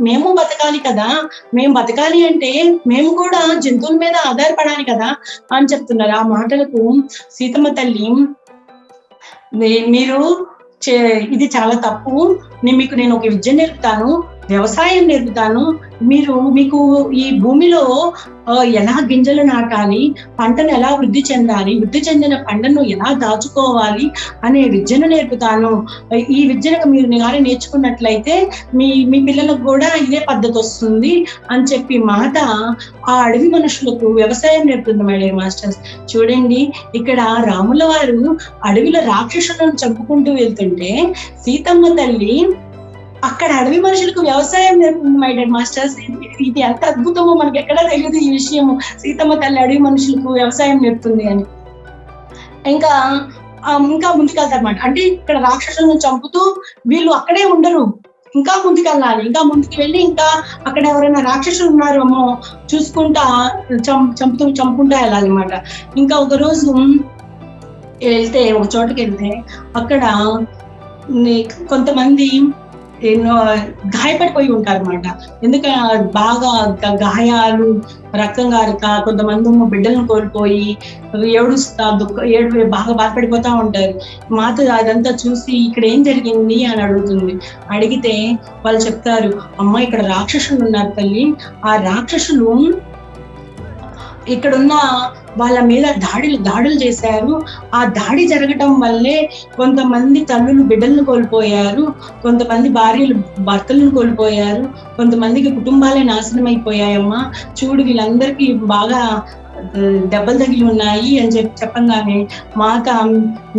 మేము బతకాలి కదా, మేము బతకాలి అంటే మేము కూడా జంతువుల మీద ఆధారపడాలి కదా అని చెప్తున్నారు. ఆ మాటలకు సీతమ్మ తల్లి, మీరు ఇది చాలా తప్పు, నేను ఒక విద్య నేర్పుతాను, వ్యవసాయం నేర్పుతాను, మీకు ఈ భూమిలో ఎలా గింజలు నాటాలి, పంటను ఎలా వృద్ధి చెందాలి, వృద్ధి చెందిన పంటను ఎలా దాచుకోవాలి అనే విద్యను నేర్పుతాను. ఈ విద్యను మీరు కానీ నేర్చుకున్నట్లయితే మీ పిల్లలకు కూడా ఇదే పద్ధతి వస్తుంది అని చెప్పి మాత ఆ అడవి మనుషులకు వ్యవసాయం నేర్పుతుంది మై డియర్ మాస్టర్స్. చూడండి ఇక్కడ రాముల వారు అడవిలో రాక్షసులను చంపుకుంటూ వెళ్తుంటే సీతమ్మ తల్లి అక్కడ అడవి మనుషులకు వ్యవసాయం నేర్పుతుంది మై డియర్ మాస్టర్స్. ఇది ఎంత అద్భుతమో మనకి ఎక్కడా తెలియదు ఈ విషయము, సీతమ్మ తల్లి అడవి మనుషులకు వ్యవసాయం నేర్పుతుంది అని. ఇంకా ముందుకెళ్తారన్నమాట. అంటే ఇక్కడ రాక్షసులను చంపుతూ వీళ్ళు అక్కడే ఉండరు, ఇంకా ముందుకెళ్ళాలి, ఇంకా ముందుకు వెళ్ళి ఇంకా అక్కడ ఎవరైనా రాక్షసులు ఉన్నారేమో చూసుకుంటా చంపుకుంటా వెళ్ళాలన్నమాట. ఇంకా ఒక రోజు ఒక చోటుకి వెళ్తే అక్కడ కొంతమంది ఎన్నో గాయపడిపోయి ఉంటారు అనమాట. ఎందుకంటే బాగా గాయాలు, రక్తం గారక, కొంతమంది బిడ్డలను కోల్పోయి ఏడుస్తా ఏడు బాగా బాధపడిపోతా ఉంటారు. మాత అదంతా చూసి ఇక్కడ ఏం జరిగింది అని అడుగుతుంది. అడిగితే వాళ్ళు చెప్తారు, అమ్మ ఇక్కడ రాక్షసులు ఉన్నారు తల్లి, ఆ రాక్షసులు ఇక్కడున్న వాళ్ళ మీద దాడులు చేశారు. ఆ దాడి జరగటం వల్లే కొంతమంది తల్లులు బిడ్డలను కోల్పోయారు, కొంతమంది భార్యలు భర్తలను కోల్పోయారు, కొంతమందికి కుటుంబాలే నాశనం అయిపోయాయమ్మా. చూడు వీళ్ళందరికీ బాగా దెబ్బలు తగిలి ఉన్నాయి అని చెప్పంగానే, మాత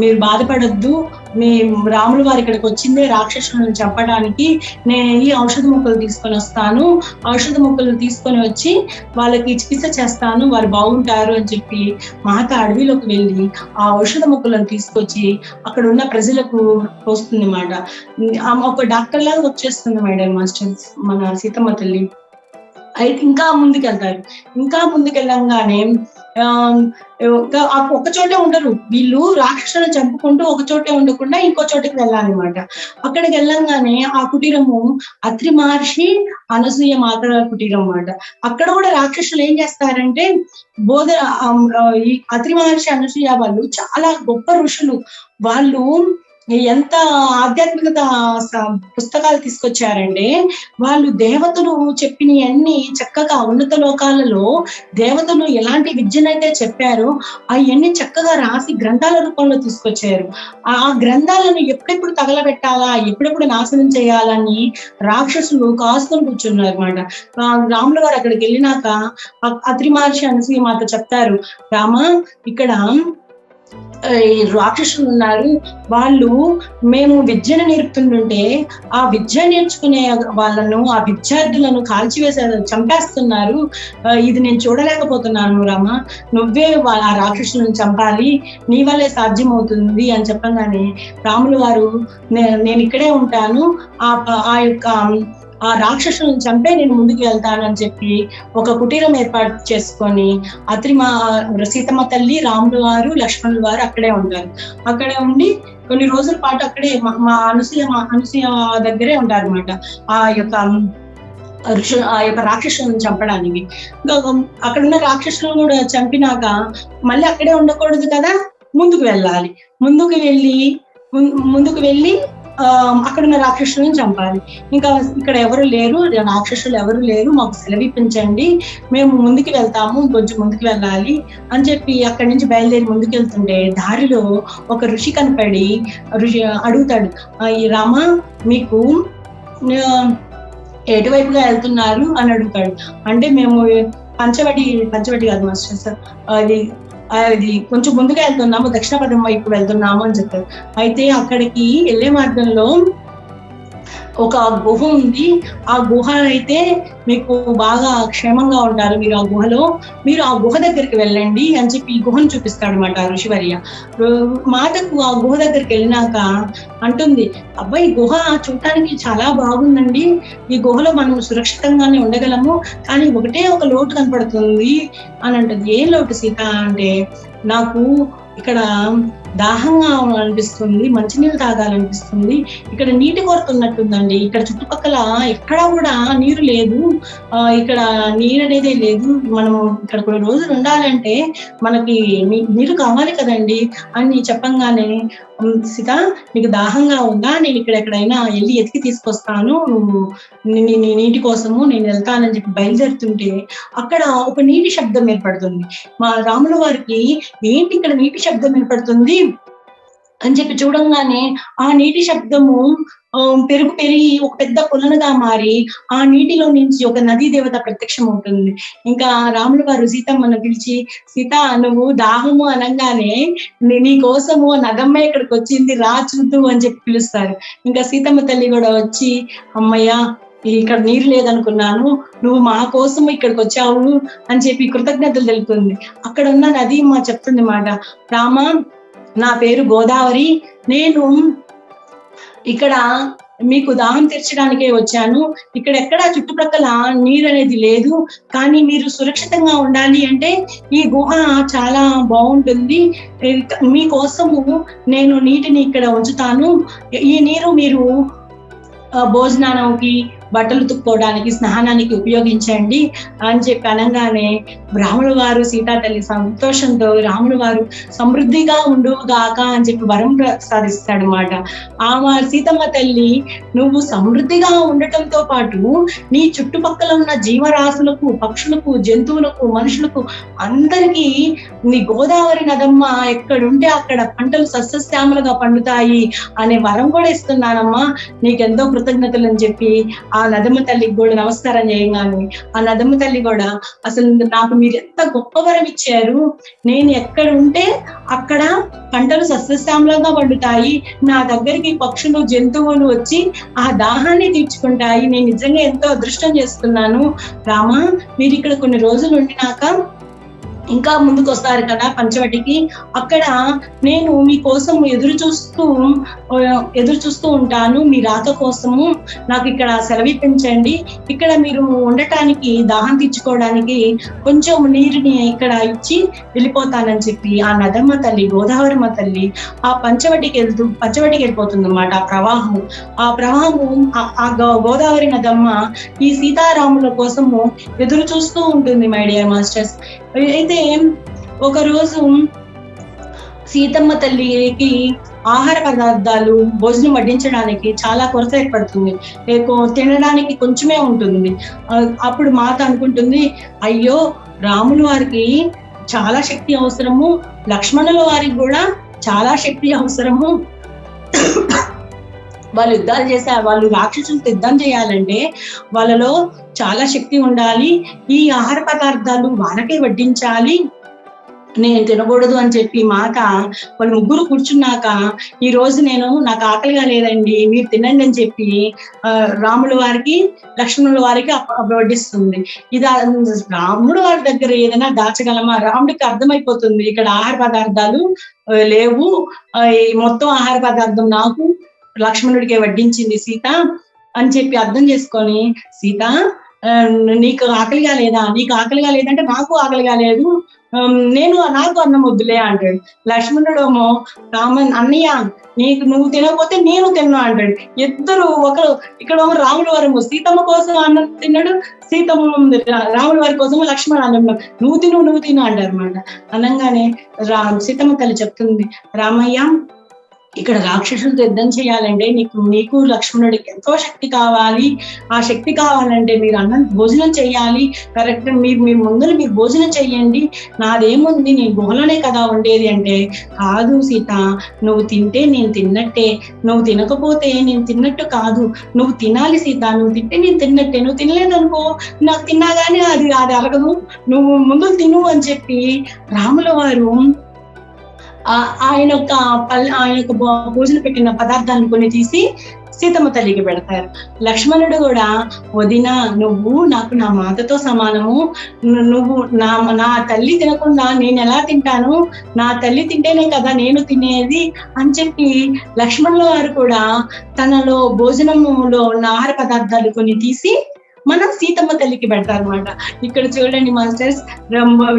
మీరు బాధపడద్దు, మీ రాముల వారు ఇక్కడికి వచ్చిందే రాక్షసులను చంపడానికి, నేను ఈ ఔషధ మొక్కలు తీసుకొని వస్తాను, ఔషధ మొక్కలు తీసుకొని వచ్చి వాళ్ళకి చికిత్స చేస్తాను, వారు బాగుంటారు అని చెప్పి మాత అడవిలోకి వెళ్ళి ఆ ఔషధ మొక్కలను తీసుకొచ్చి అక్కడ ఉన్న ప్రజలకు పోస్తుంది అన్నమాట. ఒక డాక్టర్ లాగా వచ్చేస్తుంది మేడం మాస్టర్ మన సీతమ్మ తల్లి. అయితే ఇంకా ముందుకెళ్ళంగానే ఒక చోటే ఉండరు వీళ్ళు, రాక్షసులను చంపుకుంటూ ఒక చోటే ఉండకుండా ఇంకో చోటికి వెళ్ళాలన్నమాట. అక్కడికి వెళ్ళంగానే ఆ కుటీరము అత్రి మహర్షి అనసూయ మాత కుటీరం అన్నమాట. అక్కడ కూడా రాక్షసులు ఏం చేస్తారంటే, ఈ అత్రి మహర్షి అనసూయ వాళ్ళు చాలా గొప్ప ఋషులు. వాళ్ళు ఎంత ఆధ్యాత్మికత పుస్తకాలు తీసుకొచ్చారంటే, వాళ్ళు దేవతలు చెప్పినవన్నీ చక్కగా ఉన్నత లోకాలలో దేవతలు ఎలాంటి విద్యనైతే చెప్పారో అవన్నీ చక్కగా రాసి గ్రంథాల రూపంలో తీసుకొచ్చారు. ఆ గ్రంథాలను ఎప్పుడెప్పుడు తగలబెట్టాలా, ఎప్పుడెప్పుడు నాశనం చేయాలని రాక్షసులు కాసుకొని కూర్చున్నారు అనమాట. రాముల వారు అక్కడికి వెళ్ళినాక అత్రి మహర్షి అనసూయ మాత చెప్తారు, రామ ఇక్కడ రాక్షసులు ఉన్నారు, వాళ్ళు మేము విద్యను నేర్పుతుంటే ఆ విద్య నేర్చుకునే వాళ్ళను, ఆ విద్యార్థులను కాల్చివేసారు, చంపేస్తున్నారు, ఇది నేను చూడలేకపోతున్నాను రామ, నువ్వే ఆ రాక్షసులను చంపాలి, నీ వల్లే సాధ్యమవుతుంది అని చెప్పగానే రాములు వారు నేను ఇక్కడే ఉంటాను, ఆ రాక్షసులను చంపే నేను ముందుకు వెళ్తానని చెప్పి ఒక కుటీరం ఏర్పాటు చేసుకొని సీతమ్మ తల్లి, రాములు వారు, లక్ష్మణుల వారు అక్కడే ఉంటారు. అక్కడే ఉండి కొన్ని రోజుల పాటు అక్కడే మా అనసూయ దగ్గరే ఉంటారు అనమాట. ఆ యొక్క రాక్షసులను చంపడానికి. అక్కడున్న రాక్షసులను కూడా చంపినాక మళ్ళీ అక్కడే ఉండకూడదు కదా, ముందుకు వెళ్ళి అక్కడున్న రాక్షసులను చంపాలి. ఇంకా ఇక్కడ ఎవరు లేరు, రాక్షసులు ఎవరు లేరు, మాకు సెలవిప్పించండి, మేము ముందుకు వెళ్తాము, కొంచెం ముందుకు వెళ్ళాలి అని చెప్పి అక్కడి నుంచి బయలుదేరి ముందుకు వెళ్తుంటే దారిలో ఒక ఋషి కనపడి అడుగుతాడు, ఈ రామ మీకు ఎటువైపుగా వెళ్తున్నారు అని అడుగుతాడు. అంటే మేము పంచవటి కాదు మాస్టర్ సార్, అది కొంచెం ముందుగా వెళ్తున్నాము, దక్షిణ పదం వైపు వెళ్తున్నాము అని చెప్పారు. అయితే అక్కడికి వెళ్ళే మార్గంలో ఒక గుహ ఉంది, ఆ గుహ అయితే మీకు బాగా క్షేమంగా ఉంటారు, మీరు ఆ గుహ దగ్గరికి వెళ్ళండి అని చెప్పి ఈ గుహను చూపిస్తాడు అనమాట ఋషివర్య. మాటకు ఆ గుహ దగ్గరికి వెళ్ళినాక అంటుంది, అబ్బాయి ఈ గుహ చూడటానికి చాలా బాగుందండి, ఈ గుహలో మనం సురక్షితంగానే ఉండగలము, కానీ ఒకటే ఒక లోటు కనపడుతుంది అని అంటుంది. ఏం లోటు సీత అంటే, నాకు ఇక్కడ దాహంగా అనిపిస్తుంది, మంచినీళ్ళు తాగాలనిపిస్తుంది, ఇక్కడ నీటి కొరత ఉన్నట్టుందండి, ఇక్కడ చుట్టుపక్కల ఎక్కడా కూడా నీరు లేదు, ఇక్కడ నీరు అనేదే లేదు, మనం ఇక్కడ కొన్ని రోజులు ఉండాలంటే మనకి నీరు కావాలి కదండి అని చెప్పంగానే, సీత నీకు దాహంగా ఉందా, నేను ఇక్కడ ఎక్కడైనా వెళ్ళి ఎతికి తీసుకొస్తాను, నువ్వు నీటి కోసము నేను వెళ్తానని చెప్పి బయలుదేరుతుంటే అక్కడ ఒక నీటి శబ్దం ఏర్పడుతుంది. మా రాముల వారికి ఏంటి ఇక్కడ నీటి శబ్దం ఏర్పడుతుంది అని చెప్పి చూడంగానే ఆ నీటి శబ్దము పెరిగి ఒక పెద్ద కొలనుగా మారి ఆ నీటిలో నుంచి ఒక నదీ దేవత ప్రత్యక్షం అవుతుంది. ఇంకా రాముల వారు సీతమ్మను పిలిచి, సీత నువ్వు దాహము అనగానే నీ కోసము నగమ్మ ఇక్కడికి వచ్చింది, రా చూద్దు అని చెప్పి పిలుస్తారు. ఇంకా సీతమ్మ తల్లి కూడా వచ్చి, అమ్మయ్య ఇక్కడ నీరు లేదనుకున్నాను, నువ్వు మా కోసం ఇక్కడికి వచ్చావు అని చెప్పి కృతజ్ఞతలు తెలుపుతుంది. అక్కడ ఉన్న నది మా చెప్తుంది మాట, రామ నా పేరు గోదావరి, నేను ఇక్కడ మీకు దాహం తీర్చడానికే వచ్చాను, ఇక్కడ ఎక్కడా చుట్టుప్రక్కల నీరు అనేది లేదు, కానీ మీరు సురక్షితంగా ఉండాలి అంటే ఈ గుహ చాలా బాగుంటుంది, మీకోసము నేను నీటిని ఇక్కడ ఉంచుతాను, ఈ నీరు మీరు భోజనానికి, బట్టలు తుక్కోవడానికి, స్నానానికి ఉపయోగించండి అని చెప్పి అనగానే రాముల వారు సీతా తల్లి సంతోషంతో రాముల వారు సమృద్ధిగా ఉండుగాక అని చెప్పి వరం ప్రసాదిస్తాడు అన్నమాట. సీతమ్మ తల్లి నువ్వు సమృద్ధిగా ఉండటంతో పాటు నీ చుట్టుపక్కల ఉన్న జీవరాశులకు, పక్షులకు, జంతువులకు, మనుషులకు అందరికీ నీ గోదావరి నదమ్మ ఎక్కడుంటే అక్కడ పంటలు సస్యశ్యామలుగా పండుతాయి అనే వరం కూడా ఇస్తున్నానమ్మా, నీకెంతో కృతజ్ఞతలు అని చెప్పి ఆ నదమ్మ తల్లికి కూడా నమస్కారం చేయగానే ఆ నదమ్మ తల్లి కూడా అసలు నాకు మీరు ఎంత గొప్ప వరం ఇచ్చారు, నేను ఎక్కడ ఉంటే అక్కడ పంటలు సస్యశ్యామలంగా పండుతాయి, నా దగ్గరికి పక్షులు, జంతువులు వచ్చి ఆ దాహాన్ని తీర్చుకుంటాయి, నేను నిజంగా ఎంతో అదృష్టం చేస్తున్నాను రామా, మీరు ఇక్కడ కొన్ని రోజులు ఉండినాక ఇంకా ముందుకు వస్తారు కదా పంచవటికి, అక్కడ నేను మీకోసం ఎదురు చూస్తూ ఉంటాను, మీ రాక కోసము నాకు ఇక్కడ సెలవిప్పించండి, ఇక్కడ మీరు ఉండటానికి, దాహం తీర్చుకోవడానికి కొంచెం నీరుని ఇక్కడ ఇచ్చి వెళ్ళిపోతానని చెప్పి ఆ నదమ్మ తల్లి, గోదావరమ్మ తల్లి ఆ పంచవటికి వెళ్ళిపోతుంది అన్నమాట. ఆ ప్రవాహము ఆ గోదావరి నదమ్మ ఈ సీతారాముల కోసము ఎదురు చూస్తూ ఉంటుంది మై డియర్ మాస్టర్స్. అయితే ఒకరోజు సీతమ్మ తల్లికి ఆహార పదార్థాలు, భోజనం వడ్డించడానికి చాలా కొరత ఏర్పడుతుంది, తినడానికి కొంచెమే ఉంటుంది. అప్పుడు మాత అనుకుంటుంది, అయ్యో రాముల వారికి చాలా శక్తి అవసరము, లక్ష్మణుల వారికి కూడా చాలా శక్తి అవసరము, వాళ్ళు వాళ్ళు రాక్షసులతో యుద్ధం చేయాలంటే వాళ్ళలో చాలా శక్తి ఉండాలి, ఈ ఆహార పదార్థాలు వాళ్ళకే వడ్డించాలి, నేను తినకూడదు అని చెప్పి మాత వాళ్ళు ముగ్గురు కూర్చున్నాక ఈ రోజు నాకు ఆకలిగా లేదండి, మీరు తినండి అని చెప్పి రాముల వారికి, లక్ష్మణుల వారికి వడ్డిస్తుంది. ఇది రాముడు వారి దగ్గర ఏదైనా దాచగలమా? రాముడికి అర్థమైపోతుంది ఇక్కడ ఆహార పదార్థాలు లేవు, మొత్తం ఆహార పదార్థం నాకు, లక్ష్మణుడికి వడ్డించింది సీత అని చెప్పి అర్థం చేసుకొని, సీత నీకు ఆకలిగా లేదా? నీకు ఆకలిగా లేదంటే నాకు ఆకలిగా లేదు, నాకు అన్నం వద్దులే అంటాడు. లక్ష్మణుడు ఏమో అన్నయ్య నువ్వు తినకపోతే నేను తిన్నా అంటాడు. ఇద్దరు ఒకరు ఇక్కడ రాముల వారు సీతమ్మ కోసం అన్నం తిన్నాడు, రాముల వారి కోసం లక్ష్మణ అన్నం నువ్వు తిను అంటారు అనమాట. అనగానే సీతమ్మ తల్లి చెప్తుంది, రామయ్య ఇక్కడ రాక్షసులతో యుద్ధం చేయాలంటే నీకు లక్ష్మణుడికి ఎంతో శక్తి కావాలి, ఆ శక్తి కావాలంటే మీరు భోజనం చేయాలి, కరెక్ట్ మీరు భోజనం చెయ్యండి, నాదేముంది నేను గుహలోనే కదా ఉండేది అంటే, కాదు సీత, నువ్వు తింటే నేను తిన్నట్టే, నువ్వు తినకపోతే నేను తిన్నట్టు కాదు, నువ్వు తినాలి సీత, నువ్వు తింటే నేను తిన్నట్టే, నువ్వు తినలేదనుకో నాకు తిన్నాగానే అది అరగదు, నువ్వు ముందు తిను అని చెప్పి రాముల వారు ఆయన యొక్క భోజనం పెట్టిన పదార్థాలను కొన్ని తీసి సీతమ్మ తల్లికి పెడతారు. లక్ష్మణుడు కూడా, వదినా నువ్వు నాకు నా మాతతో సమానము, నువ్వు నా తల్లి తినకుండా నేను ఎలా తింటాను, నా తల్లి తింటేనే కదా నేను తినేది అని చెప్పి లక్ష్మణుల వారు కూడా తనలో భోజనములో ఉన్న ఆహార పదార్థాలు కొన్ని తీసి మనం సీతమ్మ తల్లికి పెడతారు అనమాట. ఇక్కడ చూడండి మాస్టర్స్,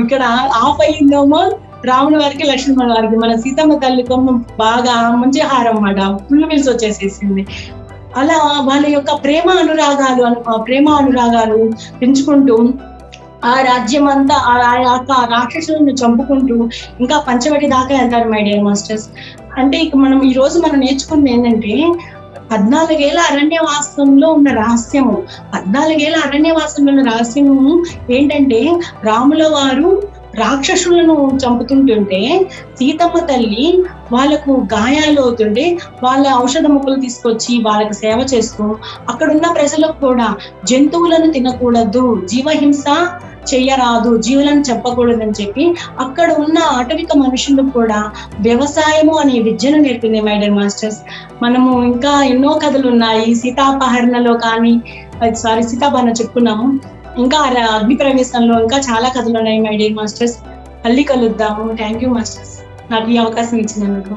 ఇక్కడ ఆఫ్ అయ్యిందేమో రాముల వారికి, లక్ష్మణ వారికి, మన సీతమ్మ తల్లి కొమ్మ బాగా మంచి ఆహారం అన్నమాట, ఫుల్ మీల్స్ వచ్చేసేసింది. అలా వాళ్ళ యొక్క ప్రేమ అనురాగాలు పెంచుకుంటూ ఆ రాజ్యం అంతా ఆ రాక్షసులను చంపుకుంటూ ఇంకా పంచవటి దాకా వెళ్తారు మై డియర్ మాస్టర్స్. అంటే ఇక ఈ రోజు మనం నేర్చుకుంది ఏంటంటే 14 ఏళ్ల అరణ్యవాసంలో ఉన్న రహస్యము. 14 ఏళ్ల అరణ్యవాసంలో ఉన్న రహస్యము ఏంటంటే, రాముల వారు రాక్షసులను చంపుతుంటుంటే సీతమ్మ తల్లి వాళ్ళకు గాయాలు అవుతుంటే వాళ్ళ ఔషధ మొక్కలు తీసుకొచ్చి వాళ్ళకి సేవ చేస్తూ, అక్కడున్న ప్రజలకు కూడా జంతువులను తినకూడదు, జీవహింస చెయ్యరాదు, జీవులను చెప్పకూడదని చెప్పి అక్కడ ఉన్న ఆటవిక మనుషులకు కూడా వ్యవసాయము అనే విద్యను నేర్పింది మై డియర్ మాస్టర్స్. మనము ఇంకా ఎన్నో కథలు ఉన్నాయి, సీతాపహరణలో కానీ సీతాపహరణ చెప్పుకున్నాము, ఇంకా అగ్ని ప్రవేశంలో ఇంకా చాలా కథలు ఉన్నాయి మై డియర్ మాస్టర్స్. మళ్ళీ కలుద్దాము. థ్యాంక్ యూ మాస్టర్స్, నాకు ఈ అవకాశం ఇచ్చినందుకు.